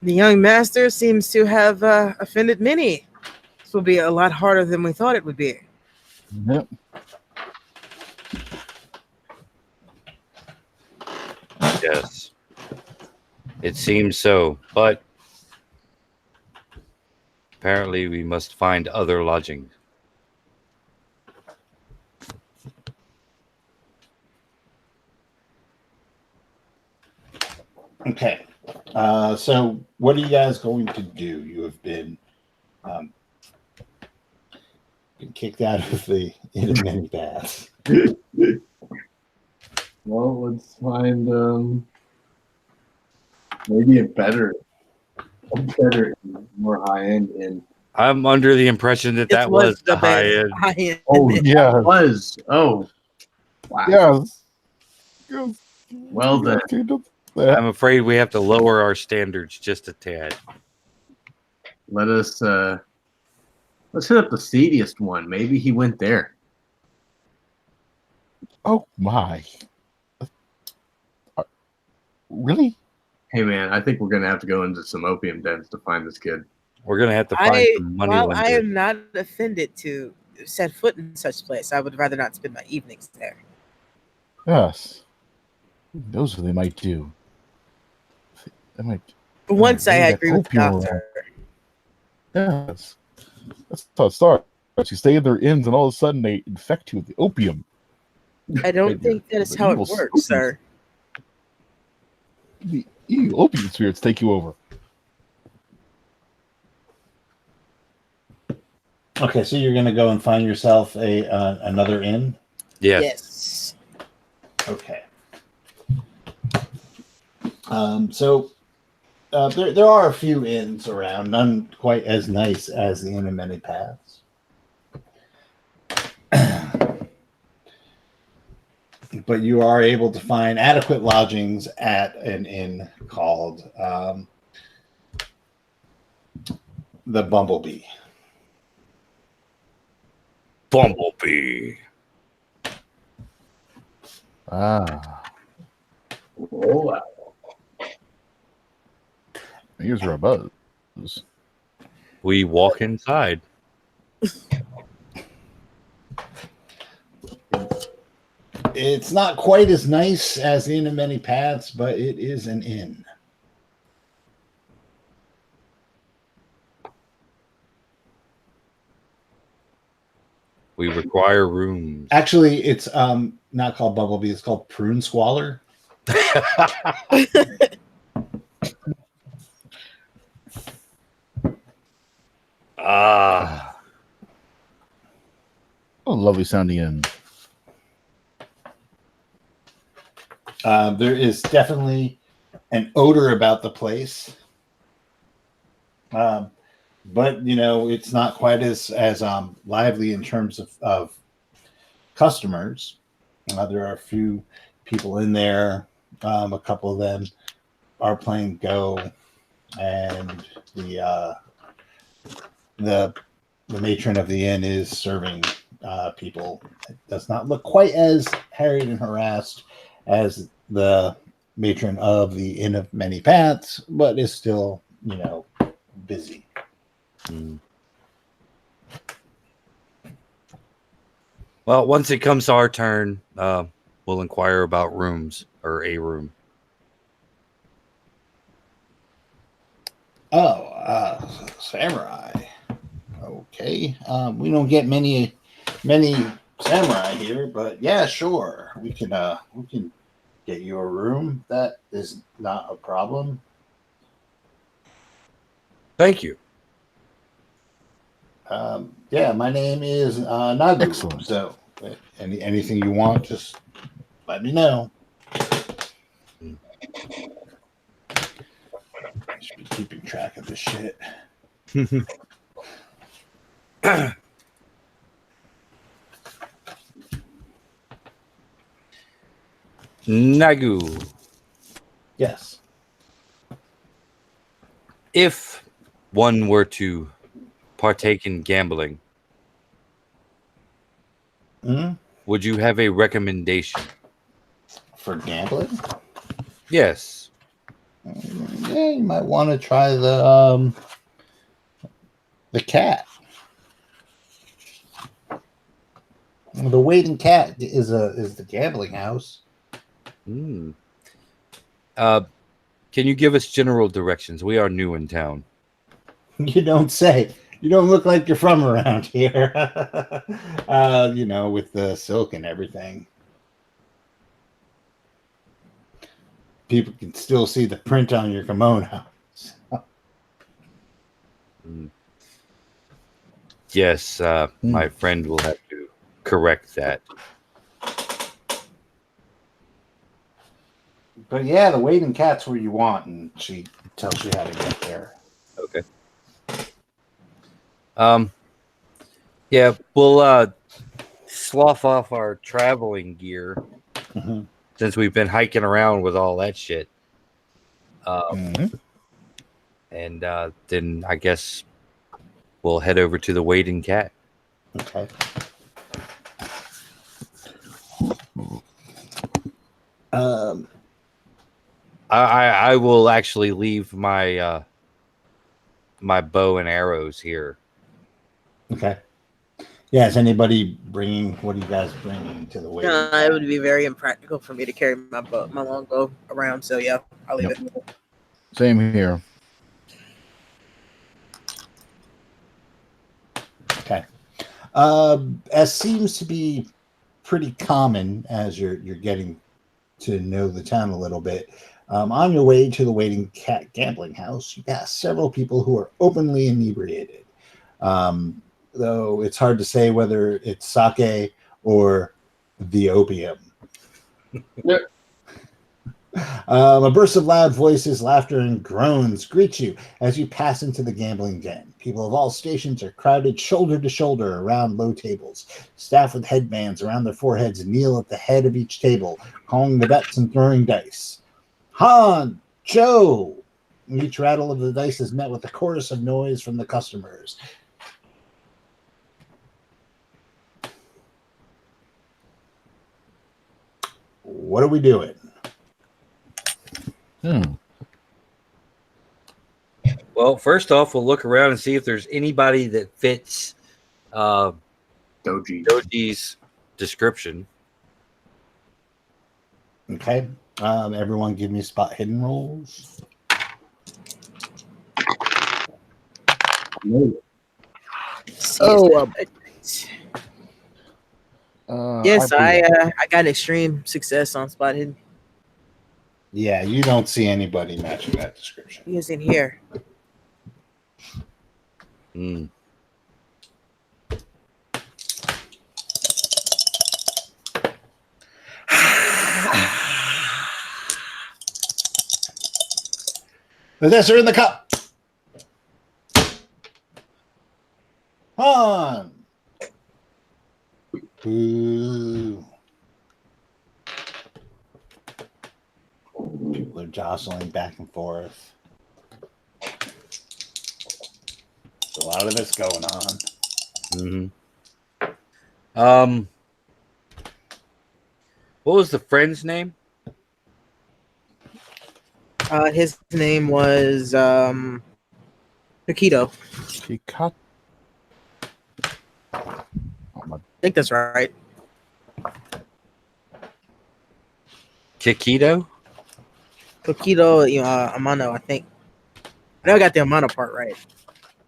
The young master seems to have offended many. This will be a lot harder than we thought it would be. Yep. Yes. It seems so, but apparently we must find other lodging. Okay. So what are you guys going to do? You have been kicked out of the many baths. Well, let's find maybe a better, more high end inn. I'm under the impression that This was the best high end. high-end. Oh, Yeah. it was. Oh, wow. Yes. Yes. Well then. I'm afraid we have to lower our standards just a tad. Let us let's hit up the seediest one. Maybe he went there. Oh my. Really? Hey man, I think we're gonna have to go into some opium dens to find this kid. We're gonna have to find some money While I lenders. am not offended to set foot in such place, I would rather not spend my evenings there. Yes. Who knows what they might do? They might. Once I maybe that agree with the opium doctor. Yes. That's how it starts. You stay in their inns, and all of a sudden they infect you with the opium. I don't think that is The how it evil works, spookies. sir. The evil opium spirits take you over. Okay, so you're going to go and find yourself another inn? Yes. Okay. So there are a few inns around, none quite as nice as the Inn of Many Paths. But you are able to find adequate lodgings at an inn called the Bumblebee. Bumblebee. Ah. Oh wow. Here's where a buzz. We walk inside. It's not quite as nice as the Inn of Many Paths, but it is an inn. We require rooms. Actually, it's not called Bumblebee, it's called Prune Squalor. Ah. Oh, lovely sounding inn. There is definitely an odor about the place. But you know, it's not quite as lively in terms of customers. There are a few people in there. A couple of them are playing Go, and the matron of the inn is serving people. It does not look quite as harried and harassed as the matron of the Inn of Many Paths, but is still, you know, busy. Well, once it comes to our turn, we'll inquire about rooms or a room. Oh, samurai. Okay. We don't get many samurai here, but yeah, sure. We can get you a room. That is not a problem. Thank you. Yeah, my name is Nagu. Excellent. So, anything you want, just let me know. Should be keeping track of this shit. Nagu, Yes. if one were to partake in gambling, would you have a recommendation? For gambling? Yes. Yeah, you might want to try the cat. The Waiting Cat is the gambling house. Hmm. Can you give us general directions? We are new in town. You don't say. You don't look like you're from around here. With the silk and everything. People can still see the print on your kimono. Yes, my friend will have to correct that. But yeah, the Waiting Cat's where you want, and she tells you how to get there. Okay. Yeah, we'll slough off our traveling gear since we've been hiking around with all that shit. And then I guess we'll head over to the Waiting Cat. Okay. I will actually leave my my bow and arrows here. Okay. Yeah, is anybody bringing? What are you guys bringing to the Waiting Cat? It would be very impractical for me to carry my longbow around. So yeah, I'll leave it. Same here. Okay. As seems to be pretty common as you're getting to know the town a little bit. On your way to the Waiting Cat gambling house, you pass several people who are openly inebriated. Though it's hard to say whether it's sake or the opium. A burst of loud voices, laughter, and groans greet you as you pass into the gambling den. People of all stations are crowded shoulder to shoulder around low tables. Staff with headbands around their foreheads kneel at the head of each table, calling the bets and throwing dice. Han, Joe! Each rattle of the dice is met with a chorus of noise from the customers. What are we doing? Well, first off, we'll look around and see if there's anybody that fits Doji's description. Okay. Everyone give me spot hidden rolls. Yes, I got extreme success on spot hidden. Yeah, you don't see anybody matching that description. He is in here. The dice are in the cup. Han. Boo. People are jostling back and forth. There's a lot of this going on. What was the friend's name? His name was Taquito. She cut. I think that's right. Kikito? Coquito, Amano, I think. I know I got the Amano part right.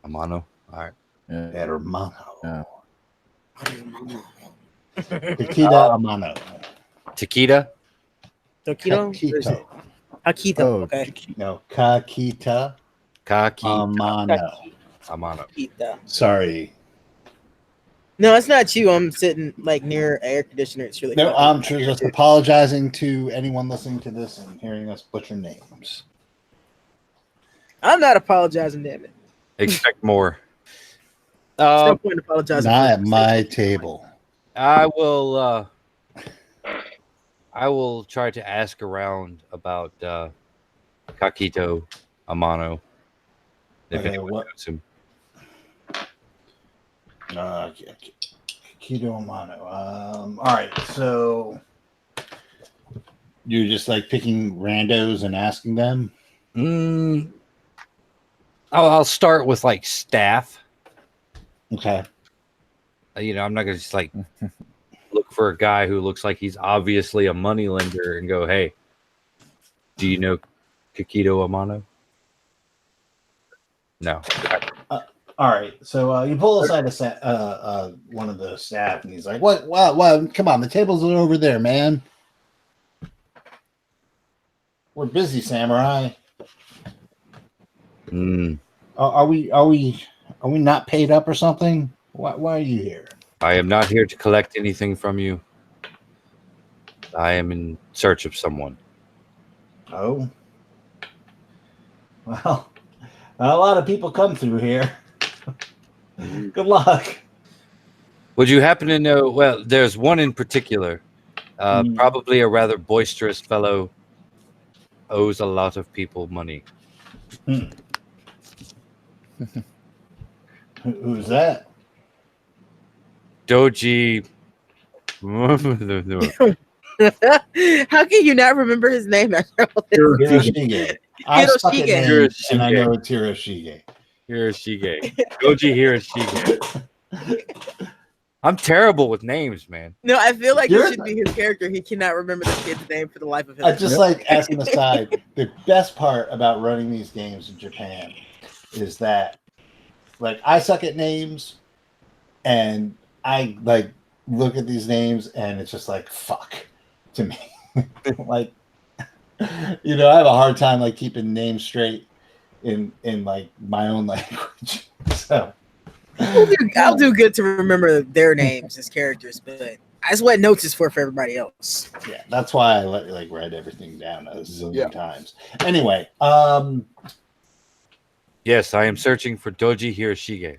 Amano. All right. Yeah. Hermano. Yeah. Tequila Amano. Taquita? Coquito? Or is it? Kakito. Akito. Oh, Okay. No, Kakita Kaki. Amano. Amano. Akita. Sorry. No, it's not you. I'm sitting like near an air conditioner. It's really No, fucking I'm hot sure here, just dude. apologizing to anyone listening to this and hearing us butcher names. I'm not apologizing, damn it. Expect more. There's no point in apologizing. Not for at my table. I will try to ask around about Kakito Amano. If Okay, anyone what? knows him. Keto Amano. All right, so you're just like picking randos and asking them? I'll start with like staff. Okay. I'm not gonna just like look for a guy who looks like he's obviously a moneylender and go, "Hey, do you know Kakito Amano?" No. All right, so you pull aside one of the staff, and he's like, "What? Wow! Come on, the tables are over there, man. We're busy, samurai. Are we not paid up or something? Why are you here?" I am not here to collect anything from you. I am in search of someone. Oh, well, a lot of people come through here. Good luck. Would you happen to know? Well, there's one in particular. Probably a rather boisterous fellow. Owes a lot of people money. Who's that? Doji. How can you not remember his name after all this? Hiroshige. I suck at Hiroshige. names, and I know it's Hiroshige. Hiroshige. Doji Hiroshige. I'm terrible with names, man. No, I feel like You're it should be his character. He cannot remember the kid's name for the life of him. I just like asking aside. The best part about running these games in Japan is that, like, I suck at names, and I like look at these names, and it's just like fuck to me. Like, I have a hard time like keeping names straight in like my own language. So I'll do good to remember their names as characters, but that's what notes is for everybody else. yeah, that's why I write everything down a zillion times. Anyway, Yes, I am searching for Doji Hiroshige.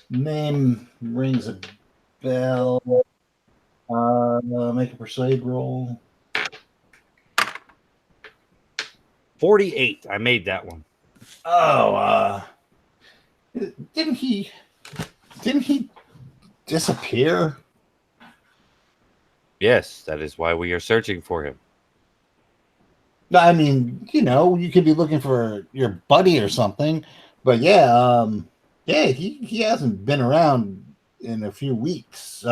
Name rings a bell. Make a persuade roll. 48. I made that one. Oh, didn't he disappear? Yes, that is why we are searching for him. No, I mean, you could be looking for your buddy or something, but he hasn't been around in a few weeks.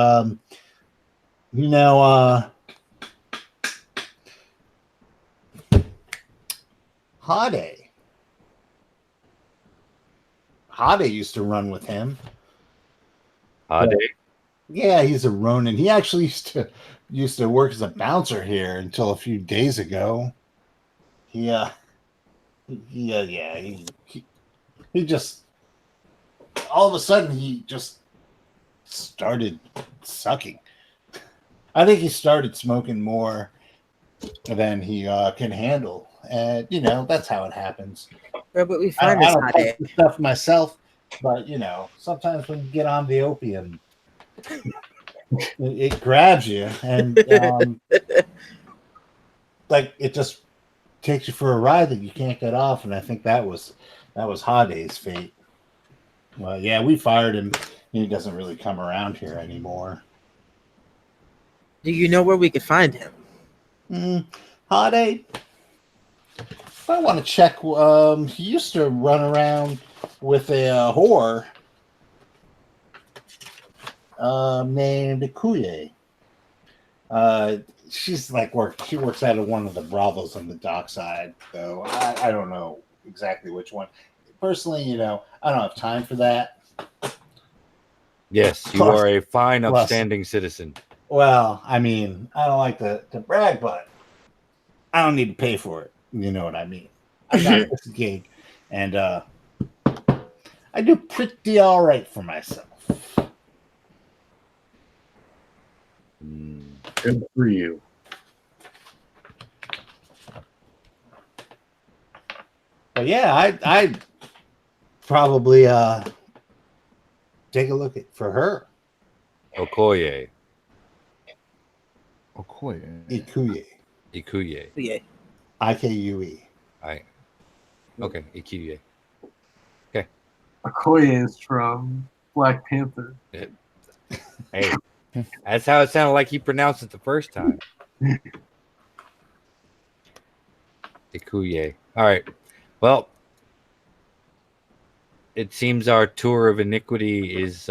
Hade used to run with him. Hade? Yeah, he's a Ronin. He actually used to work as a bouncer here until a few days ago. He just all of a sudden he just started sucking. I think he started smoking more than he can handle, and that's how it happens. But we I find this don't Hade. like this stuff myself, but sometimes when you get on the opium, it grabs you, and like it just takes you for a ride that you can't get off. And I think that was Hade's fate. Well, yeah, we fired him. He doesn't really come around here anymore. Do you know where we could find him? Hade, if I want to check, he used to run around with a whore. named Kuye. She's like she works out of one of the brothels on the dockside, though I don't know exactly which one. Personally, I don't have time for that. Yes, you are a fine, Plus- upstanding citizen. Well, I mean, I don't like to brag, but I don't need to pay for it. You know what I mean? I got this gig, and I do pretty all right for myself. Good for you. But yeah, I'd probably take a look for her. Okoye. Okoye. Ikuye. Ikuye. Yeah. Ikue. Okay, Ikuye. Okoye is from Black Panther. Hey, that's how it sounded like he pronounced it the first time. Ikuye. All right. Well, it seems our tour of iniquity is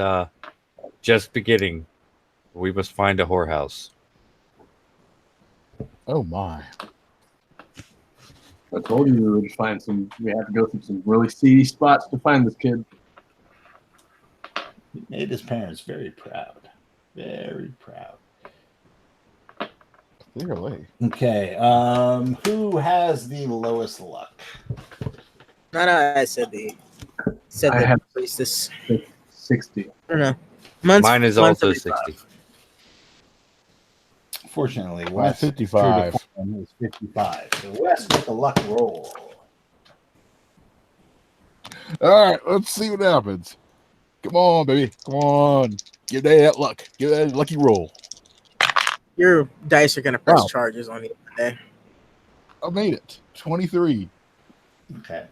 just beginning. We must find a whorehouse. Oh my. I told you we would find we have to go through some really seedy spots to find this kid. He made his parents very proud. Very proud. Clearly. Okay. Who has the lowest luck? No, I said the I have priestess. 60. I don't know. Mine is mine's also 75. 60. Fortunately, Mine's Wes 55. is 55. So Wes, make a luck roll. All right, let's see what happens. Come on, baby. Come on. Give that luck. Give that lucky roll. Your dice are gonna press Wow. charges on you today. I made it. 23. Okay.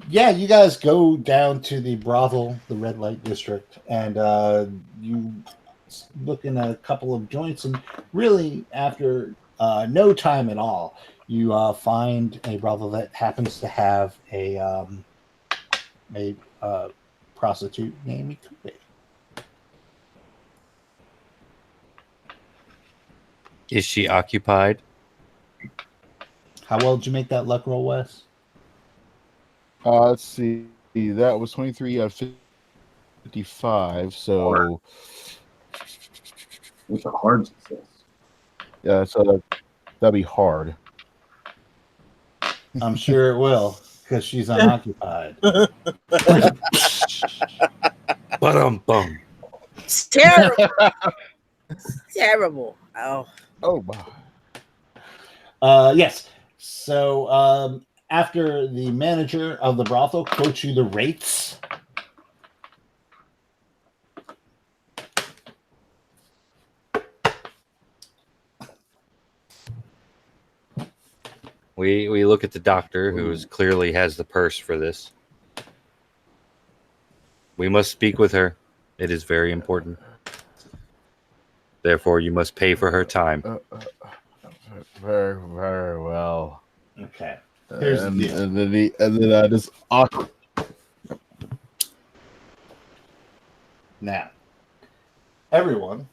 Yeah, you guys go down to the brothel, the red light district, and you look in a couple of joints, and really, after no time at all, you find a brothel that happens to have a prostitute named Ikuye. Is she occupied? How well did you make that luck roll, Wes? Let's see. That was 23 out of 55. So, It's a hard success. yeah, so that'd be hard. I'm sure it will, because she's unoccupied. Bum. It's terrible. It's terrible. Oh, Oh, my. Yes. So after the manager of the brothel quotes you the rates, We look at the doctor, who clearly has the purse for this. We must speak with her. It is very important. Therefore, you must pay for her time. Very, very well. okay. Here's the and, deal. and then I just awkward. Now, everyone,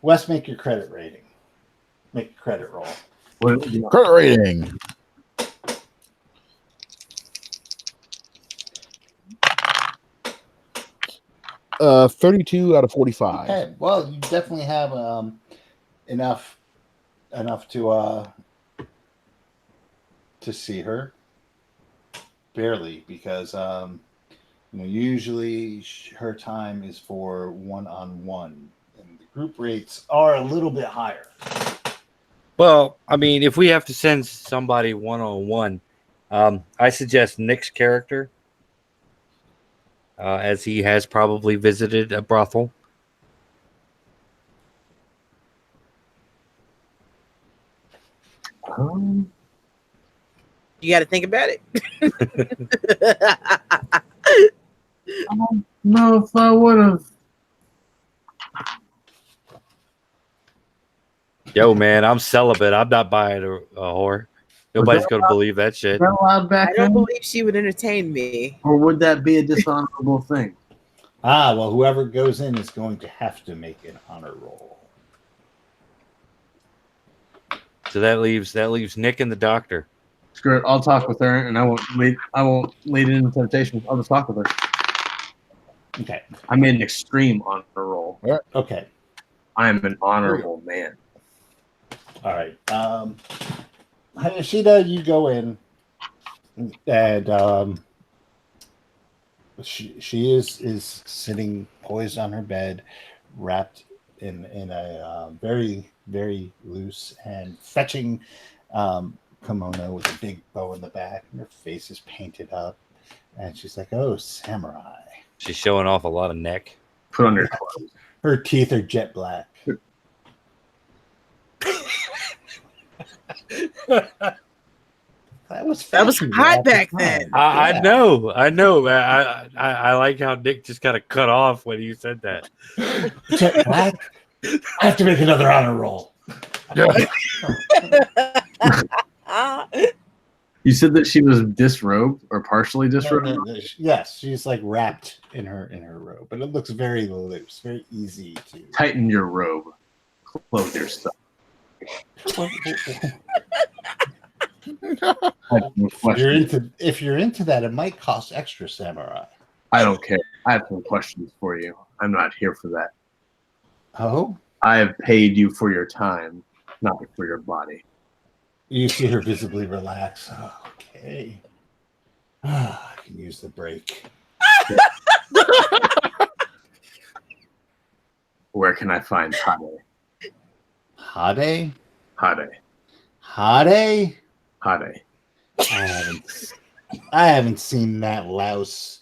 Wes, make your credit rating. Make a credit roll. Credit rating. Uh, 32 out of 45. Okay. Well, you definitely have enough to see her. Barely, because usually her time is for one-on-one, and the group rates are a little bit higher. Well, I mean, if we have to send somebody one-on-one, I suggest Nick's character, as he has probably visited a brothel. you got to think about it. I don't know if I would have. Yo, man, I'm celibate. I'm not buying a whore. Nobody's going to believe that shit. Is that allowed I back don't then? believe she would entertain me. Or would that be a dishonorable thing? Well, whoever goes in is going to have to make an honor roll. So that leaves Nick and the doctor. Screw it. I'll talk with her, and I won't lead it into temptation. I'll just talk with her. Okay. I made an extreme honor roll. Okay. I am an honorable man. All right. Hayashida, you go in, and she is sitting poised on her bed, wrapped in a very, very loose and fetching kimono with a big bow in the back, and her face is painted up, and she's like, "Oh, samurai." She's showing off a lot of neck. Put on your clothes. Her teeth are jet black. That was hot back then. I know. I like how Nick just kind of cut off when you said that. Jet black. I have to make another honor roll. You said that she was disrobed or partially disrobed? No, yes, she's like wrapped in her robe, but it looks very loose, very easy to Tighten your robe. Clothe your stuff. If you're into that, it might cost extra, samurai. I don't care. I have some questions for you. I'm not here for that. Oh? I have paid you for your time, not for your body. You see her visibly relax. Okay. I can use the break. Where can I find Hade? Hade? Hade. Hade? Hade. I haven't seen that louse.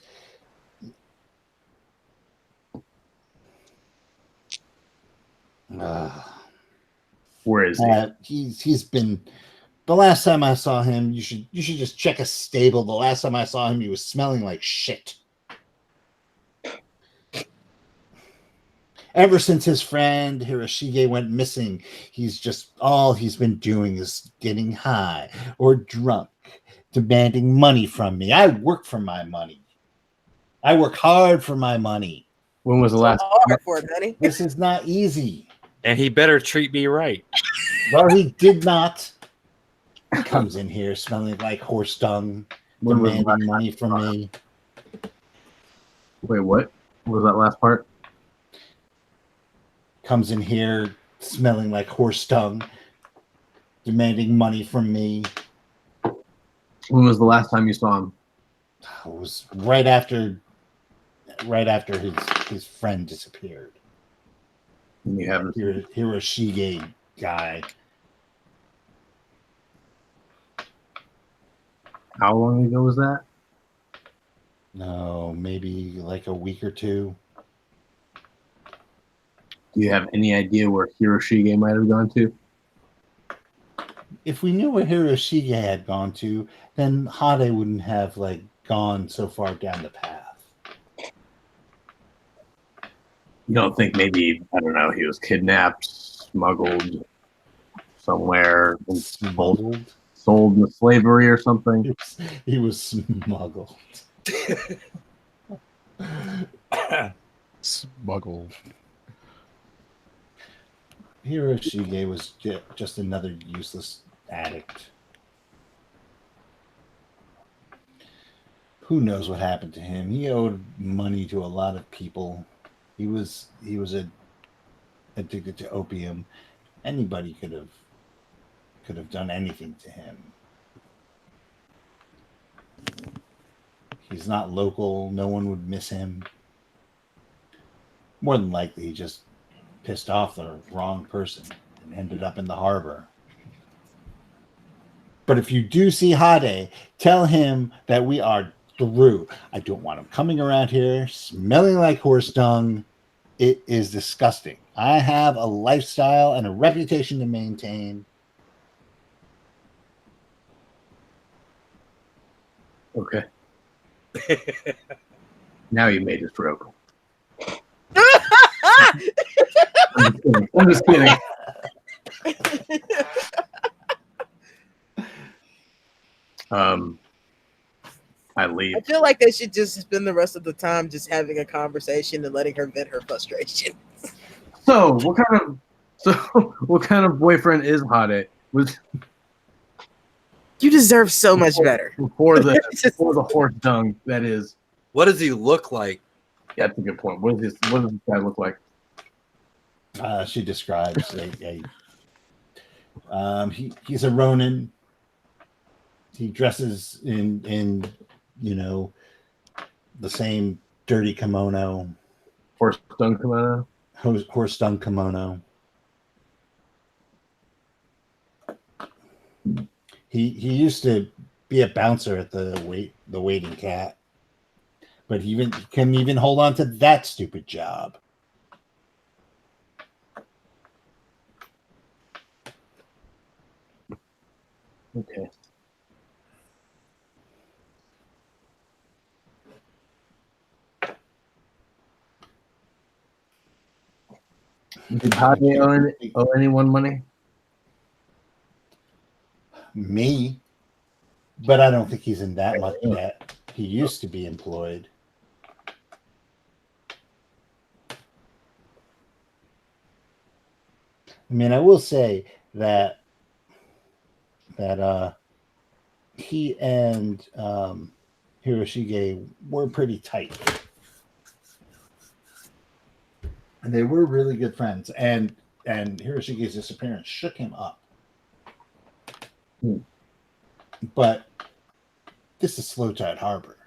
Where is he? He's been. The last time I saw him, you should just check a stable. The last time I saw him, he was smelling like shit. Ever since his friend Hiroshige went missing, all he's been doing is getting high or drunk, demanding money from me. I work for my money. I work hard for my money. When was the last? Hard for it, honey. This is not easy. And he better treat me right. Well, he did not. He comes in here smelling like horse dung, When was the demanding last money time? from me. Wait, what? What was that last part? Comes in here smelling like horse dung, demanding money from me. When was the last time you saw him? It was right after his friend disappeared. You haven't. Hiroshige guy. How long ago was that? No, maybe like a week or two. Do you have any idea where Hiroshige might have gone to? If we knew where Hiroshige had gone to, then Hade wouldn't have gone so far down the path. You don't think maybe, I don't know, he was kidnapped, smuggled somewhere, and Smuggled? sold into slavery or something? He was smuggled. Smuggled. Hiroshige was just another useless addict. Who knows what happened to him? He owed money to a lot of people. He was addicted to opium. Anybody could have done anything to him. He's not local. No one would miss him. More than likely, he just pissed off the wrong person and ended up in the harbor. But if you do see Hade, tell him that we are through. I don't want him coming around here smelling like horse dung. It is disgusting. I have a lifestyle and a reputation to maintain. Okay. Now you made us rope. I'm just kidding. I leave. feel like they should just spend the rest of the time just having a conversation and letting her vent her frustration. So what kind of boyfriend is Hade? Was You deserve so much better. before the horse dung, that is. What does he look like? Yeah, that's a good point. What does this guy look like? She describes he's a Ronin. He dresses in the same dirty kimono, Horse dung kimono. horse dung kimono. He used to be a bouncer at the waiting cat, but he couldn't even hold on to that stupid job. Okay. Did Hade owe anyone money? Me, but I don't think he's in that much debt. He used to be employed. I mean, I will say that he and Hiroshige were pretty tight. And they were really good friends. And Hiroshige's disappearance shook him up. But this is Slow Tide Harbor.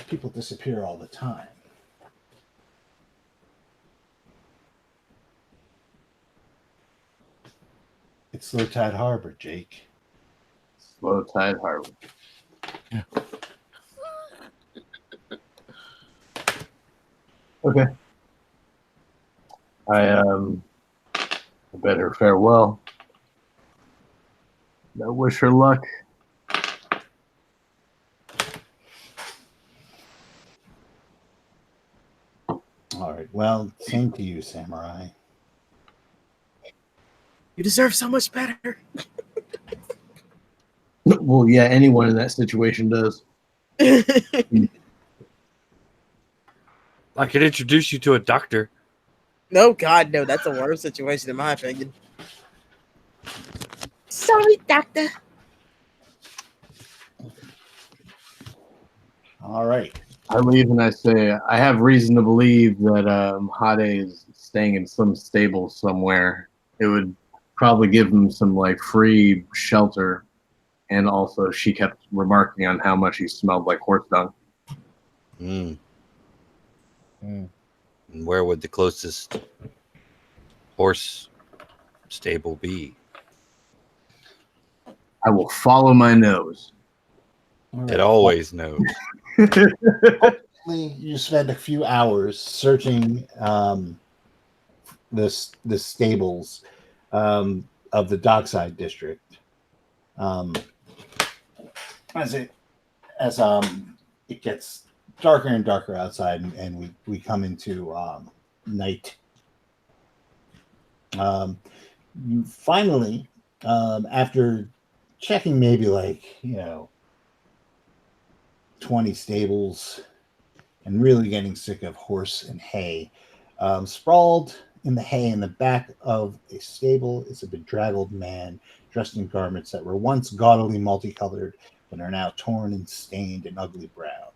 People disappear all the time. It's Slow Tide Harbor, Jake. Slow Tide Harbor. Yeah. Okay. I bid her farewell. I wish her luck. All right. Well, same to you, Samurai. You deserve so much better. Well, yeah, anyone in that situation does. I could introduce you to a doctor. No, God, no. That's a worse situation, in my opinion. Sorry, doctor. All right. I leave and I say, I have reason to believe that Hade is staying in some stable somewhere. It would probably give him some free shelter. And also, she kept remarking on how much he smelled like horse dung. Mm. And where would the closest horse stable be? I will follow my nose. All right. It always knows. You spend a few hours searching the stables of the Dockside district. As it gets darker and darker outside, and we come into night. You finally, after checking maybe 20 stables and really getting sick of horse and hay, sprawled in the hay in the back of a stable is a bedraggled man dressed in garments that were once gaudily multicolored but are now torn and stained and ugly brown.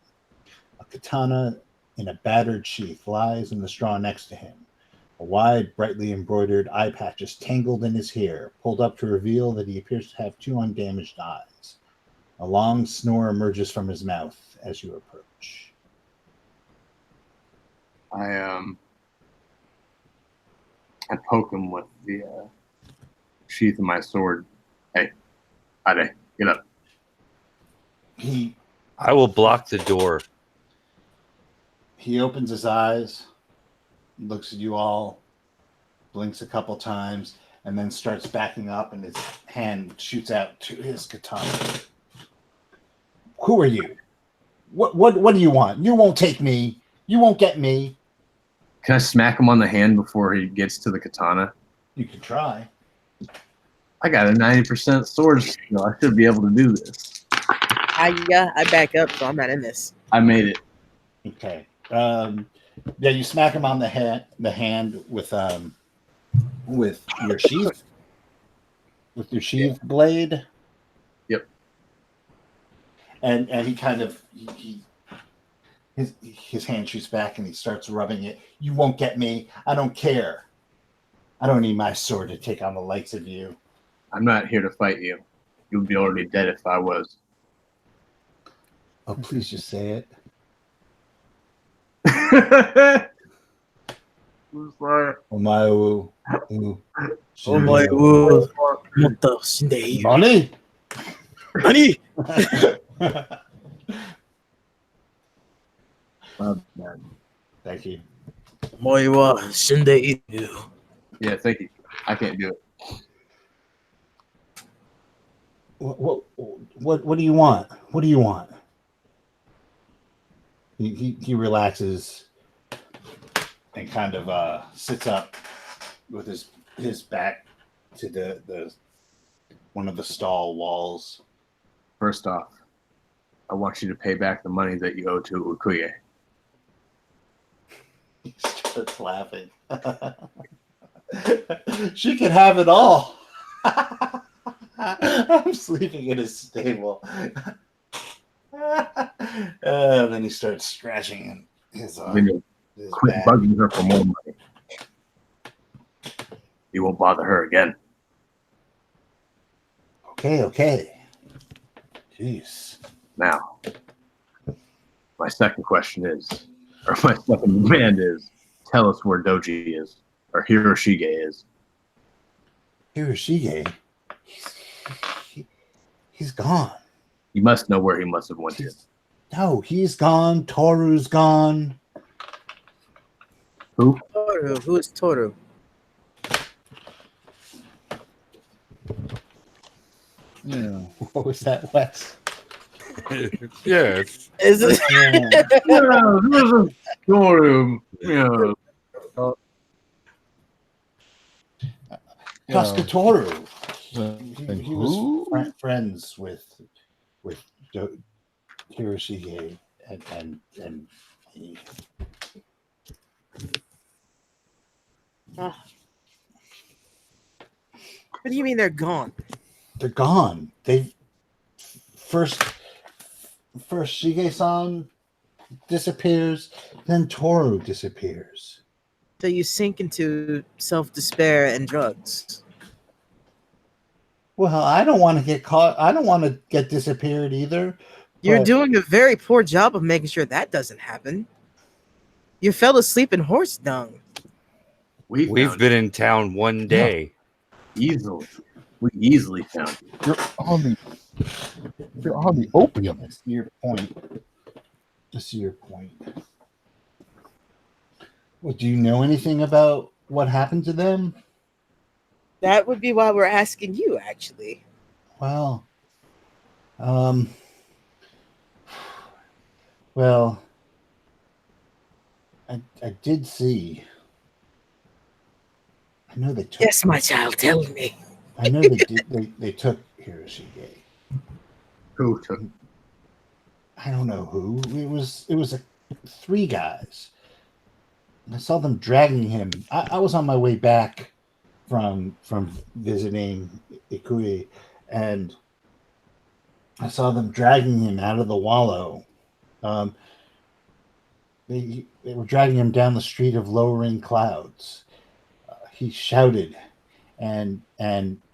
A katana in a battered sheath lies in the straw next to him. A wide, brightly embroidered eye patch is tangled in his hair, pulled up to reveal that he appears to have two undamaged eyes. A long snore emerges from his mouth as you approach. I poke him with the sheath of my sword. Hey, Hade, get up. I will block the door. He opens his eyes, looks at you all, blinks a couple times, and then starts backing up, and his hand shoots out to his katana. Who are you? What do you want? You won't take me. You won't get me. Can I smack him on the hand before he gets to the katana? You can try. I got a 90% sword skill. I should be able to do this. I back up, so I'm not in this. I made it. Okay. Yeah, you smack him on the hand with your sheath blade. Yep. And he kind of his hand shoots back and he starts rubbing it. You won't get me. I don't care. I don't need my sword to take on the likes of you. I'm not here to fight you. You'd be already dead if I was. Oh, please just say it. Who's like, Omae Money? Honey. oh, man. Thank you. Yeah, thank you. I can't do it. What do you want? What do you want? He relaxes and kind of sits up with his back to the one of the stall walls. First off, I want you to pay back the money that you owe to Ukuye. He starts laughing. She can have it all. I'm sleeping in his stable. Then he starts scratching his Quit back. bugging her for more money. You won't bother her again. Okay. Jeez. Now, my second question is, or my second demand is, tell us where Doji is, or Hiroshige is. Hiroshige, he's gone. You must know where he must have went to. No, he's gone. Toru's gone. Who? Toru. Who is Toru? Yeah. What was that, Wes? Yes. Is it? Toru. And He was who? friends with Hiroshige and he. What do you mean they're gone? They're gone. They first Shige-san disappears, then Toru disappears. So you sink into self-despair and drugs. Well, I don't want to get caught. I don't want to get disappeared either. You're but- doing a very poor job of making sure that doesn't happen. You fell asleep in horse dung. We've been in town one day. easily. We easily found you. You're on the opium. I see your point. Well, do you know anything about what happened to them? That would be why we're asking you, actually. Well, I did see. I know they took. Yes, my child, tell me. I know they took Hiroshige. Who took? I don't know who. It was three guys. I saw them dragging him. I was on my way back from visiting Ikui, and I saw them dragging him out of the wallow. They were dragging him down the street of lowering clouds. He shouted, and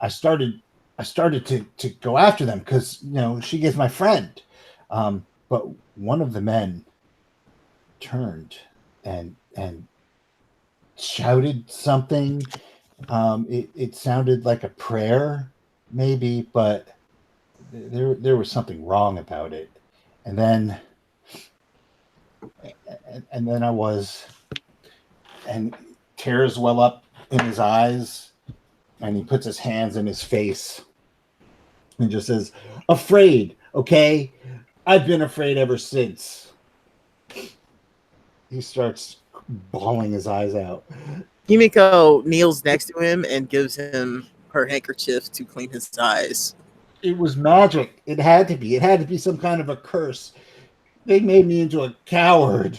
I started to go after them because she is my friend. But one of the men turned and shouted something. It sounded like a prayer, maybe, but there was something wrong about it. And then tears well up in his eyes, and he puts his hands in his face and just says, "Afraid, okay? I've been afraid ever since." He starts bawling his eyes out. Himiko kneels next to him and gives him her handkerchief to clean his eyes. It was magic. It had to be. It had to be some kind of a curse. They made me into a coward.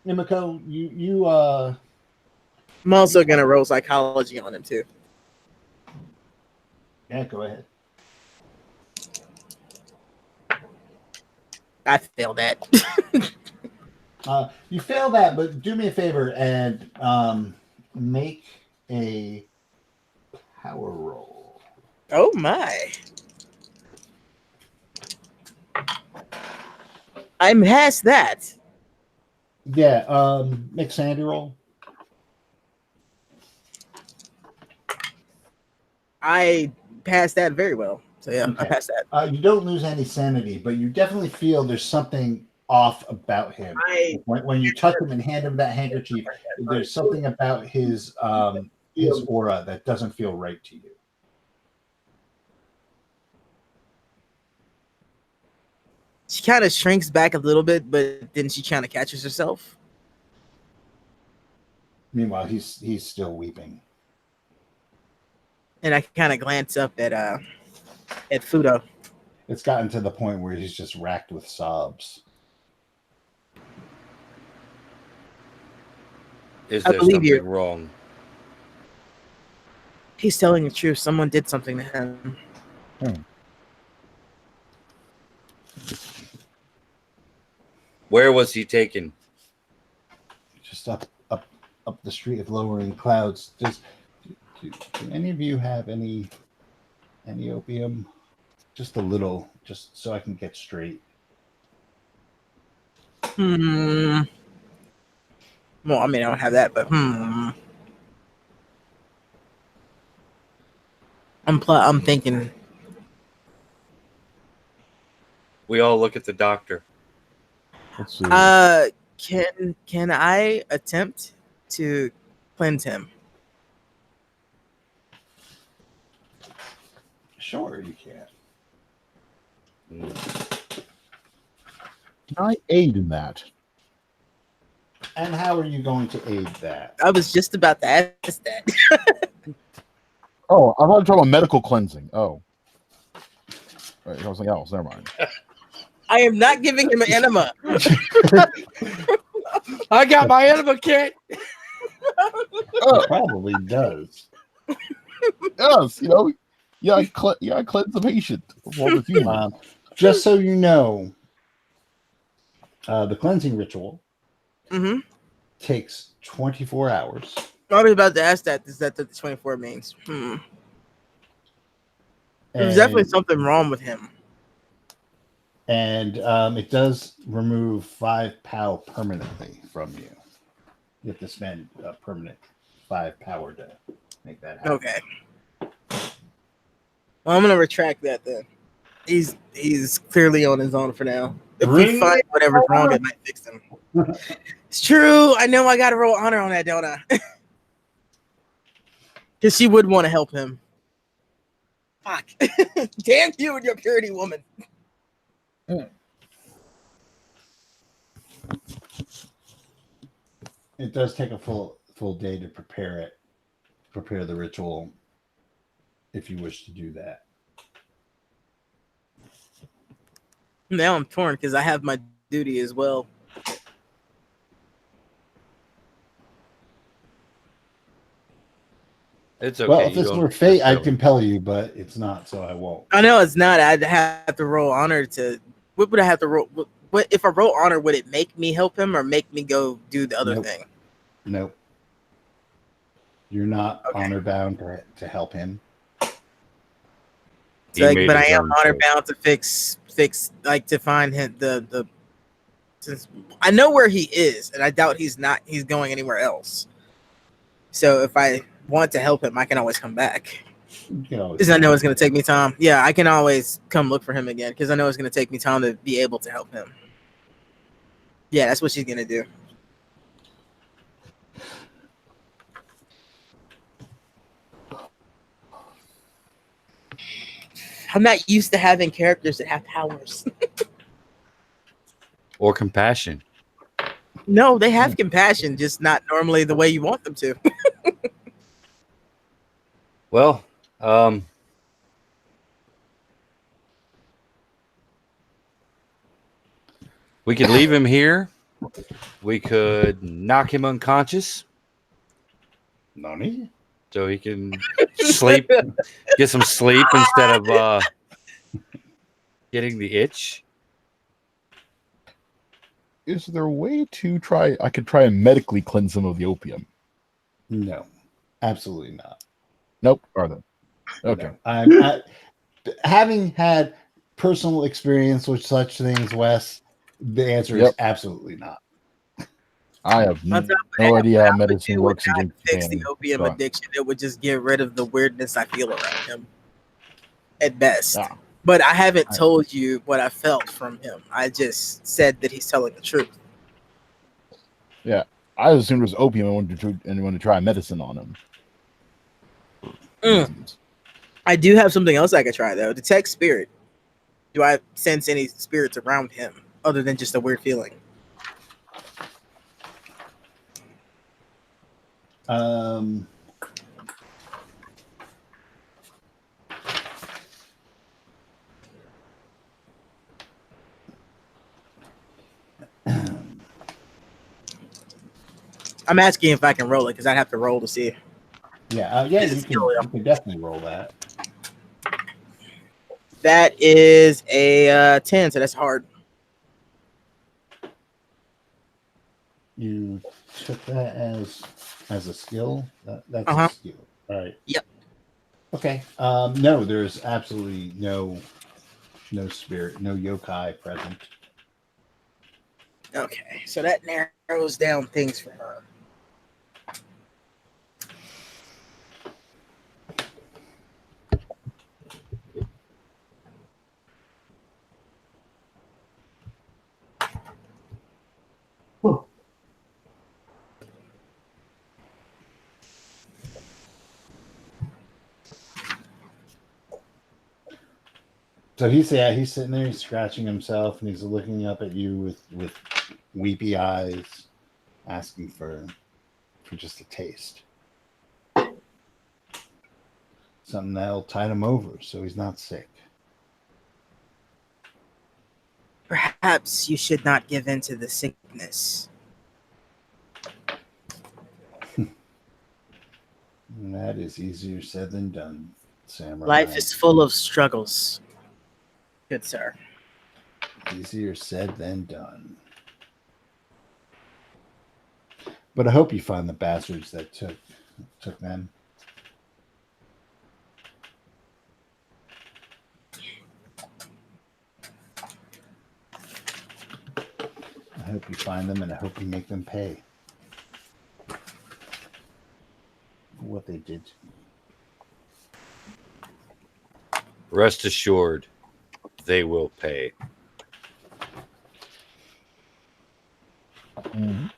Mimiko, you I'm also gonna roll psychology on him too. yeah, go ahead. I failed that. You fail that, but do me a favor and make a power roll. Oh my! I'm past that. Yeah, make Sandy roll. I passed that very well. So yeah, I Okay. passed that. You don't lose any sanity, but you definitely feel there's something off about him. When you touch him and hand him that handkerchief, there's something about his aura that doesn't feel right to you. She kind of shrinks back a little bit, but then she kind of catches herself. Meanwhile, he's still weeping. And I kind of glance up at Fudo. It's gotten to the point where he's just racked with sobs. Is I there believe something you. wrong? He's telling the truth. Someone did something to him. Where was he taken? Just up the street of lowering clouds. Do any of you have any opium? Just a little, just so I can get straight. Well, I mean, I don't have that, but I'm thinking. We all look at the doctor. Let's see. Can I attempt to cleanse him? Sure, you can. Can I aid in that? And how are you going to aid that? I was just about to ask that. Oh, I want to talk about medical cleansing. Oh. Right, something else. Never mind. I am not giving him an enema. I got my enema kit. It probably does. Yes, I cleanse the patient before the funeral. Just so you know, the cleansing ritual takes 24 hours. I was about to ask that. Is that what the 24 means? There's definitely something wrong with him. And it does remove 5 POW permanently from you. You have to spend a permanent 5 power to make that happen. Okay. Well, I'm gonna retract that then. He's clearly on his own for now. If we find whatever's wrong, it might fix him. It's true. I know I got to roll honor on that, don't I? Because she would want to help him. Fuck. Damn you and your purity, woman. It does take a full day to prepare the ritual, if you wish to do that. Now I'm torn because I have my duty as well. It's okay. Well, if this were fate, I'd compel you, but it's not, so I won't. I know it's not. I'd have to roll honor to. What would I have to roll? What if I roll honor? Would it make me help him or make me go do the other thing? Nope. You're not honor bound to help him. But I am honor bound to fix like to find him the. Since I know where he is, and I doubt he's going anywhere else. So if I want to help him, I can always come back. Because I know it's going to take me time. Yeah, I can always come look for him again because I know it's going to take me time to be able to help him. Yeah, that's what she's going to do. I'm not used to having characters that have powers. Or compassion. No, they have compassion, just not normally the way you want them to. Well, we could leave him here. We could knock him unconscious Nani? so he can sleep, get some sleep instead of getting the itch. Is there a way to try? I could try and medically cleanse him of the opium. No, absolutely not. Nope. Are there? Okay. No. Having had personal experience with such things, Wes, the answer is Yep. absolutely not. I have On no top of that, idea how what I would medicine do would works in not James fix the Buchanan. opium So, addiction. It would just get rid of the weirdness I feel around him. At best. ah, But I haven't I- told you what I felt from him. I just said that he's telling the truth. I assumed it was opium and wanted to try medicine on him. I do have something else I could try though. Detect spirit. Do I sense any spirits around him other than just a weird feeling? I'm asking if I can roll it because I'd have to roll to see. Yeah, It's a you skill, yeah. can definitely roll that. That is a 10, so that's hard. You took that as a skill. That's Uh-huh. a skill. All right. Yep. Okay. No, there's absolutely no spirit, no yokai present. Okay, so that narrows down things for her. So he's sitting there, he's scratching himself, and he's looking up at you with weepy eyes, asking for just a taste. Something that'll tide him over so he's not sick. Perhaps you should not give in to the sickness. And that is easier said than done, Samurai. Life is full of struggles. Good sir. Easier said than done. But I hope you find the bastards that took them. I hope you find them, and I hope you make them pay for what they did to me. Rest assured, they will pay. Mhm.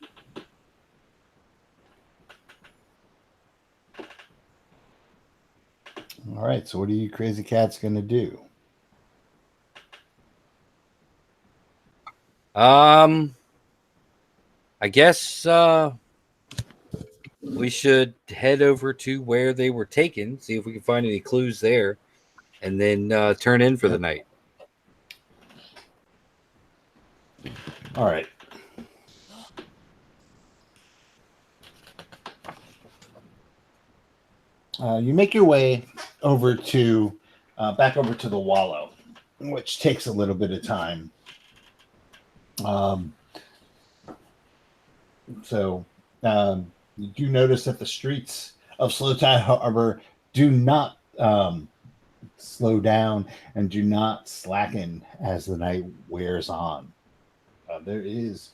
All right, so what are you crazy cats going to do? I guess we should head over to where they were taken, see if we can find any clues there, and then turn in for the night. All right. You make your way over to back over to the wallow, which takes a little bit of time. You do notice that the streets of Slowtide Harbor do not slow down and do not slacken as the night wears on. There is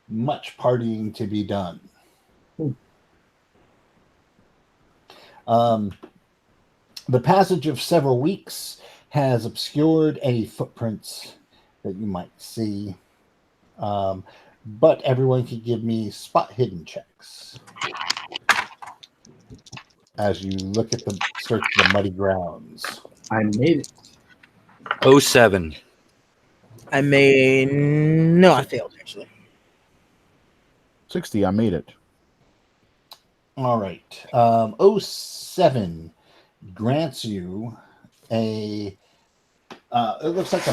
much partying to be done. The passage of several weeks has obscured any footprints that you might see. But everyone can give me spot hidden checks as you look at the search the muddy grounds. I made it. 07. I failed actually. 60. I made it. All right. 07 grants you a. It looks like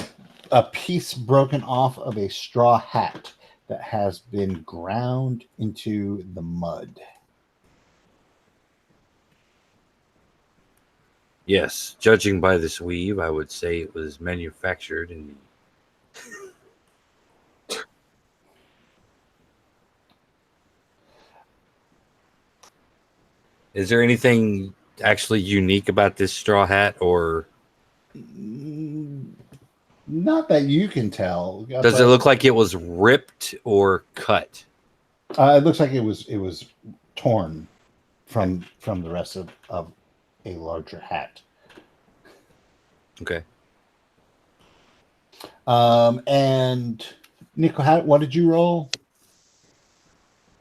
a piece broken off of a straw hat that has been ground into the mud. Yes, judging by this weave, I would say it was manufactured in. Is there anything actually unique about this straw hat, or Not that you can tell. does it look like it was ripped or cut? It looks like it was torn from the rest of a larger hat. Okay. And Nico, what did you roll?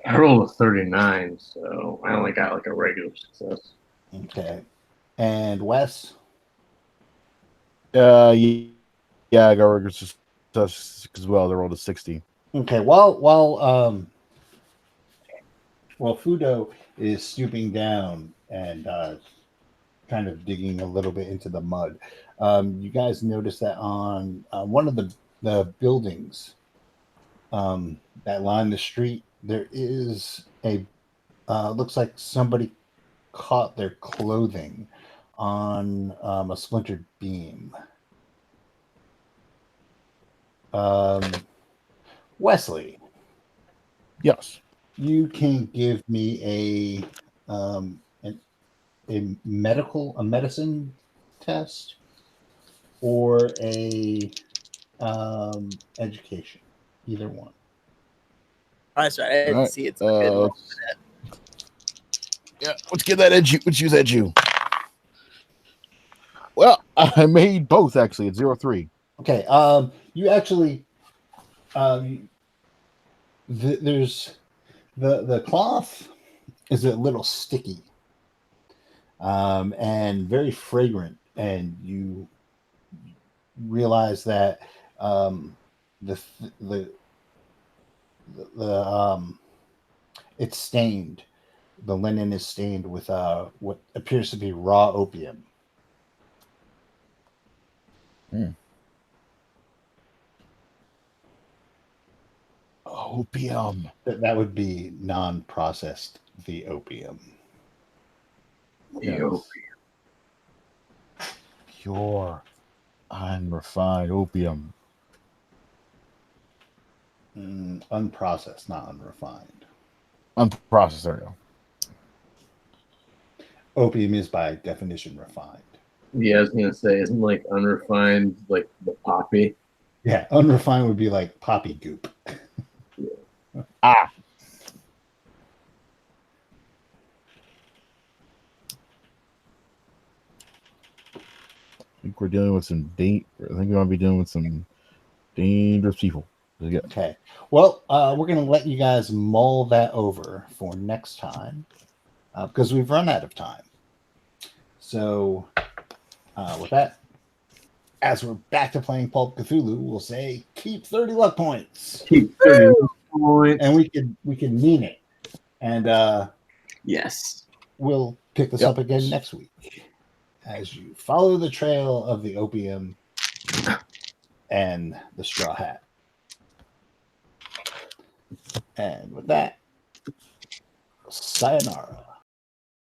I rolled a 39, so I only got like a regular success. Okay. And Wes? Yeah, I got regular success as well. They rolled a 60. Okay. While Fudo is stooping down and kind of digging a little bit into the mud, you guys notice that on one of the buildings that line the street, there is a looks like somebody caught their clothing on a splintered beam. Wesley, Yes. you can give me a medicine test or a education, either one. Oh, that's right. I didn't All right. see it. So I couldn't roll. Yeah, let's get that edu. Let's use edu. Well, I made both actually. It's 03. Okay. You actually there's the cloth is a little sticky and very fragrant, and you realize that the it's stained. The linen is stained with what appears to be raw opium. Opium. That would be non-processed, the opium. Yo. Pure, unrefined opium. Unprocessed, not unrefined. Unprocessed. There you go. Opium is by definition refined. Yeah, I was gonna say, isn't like unrefined like the poppy? Yeah, unrefined would be like poppy goop. Ah. I think we're dealing with some I think we might be dealing with some dangerous people. Okay. Well, we're going to let you guys mull that over for next time because we've run out of time. So, with that, as we're back to playing Pulp Cthulhu, we'll say keep 30 luck points. Keep 30 luck points. And we can mean it. And yes, we'll pick this up again next week as you follow the trail of the opium and the straw hat. And with that, sayonara.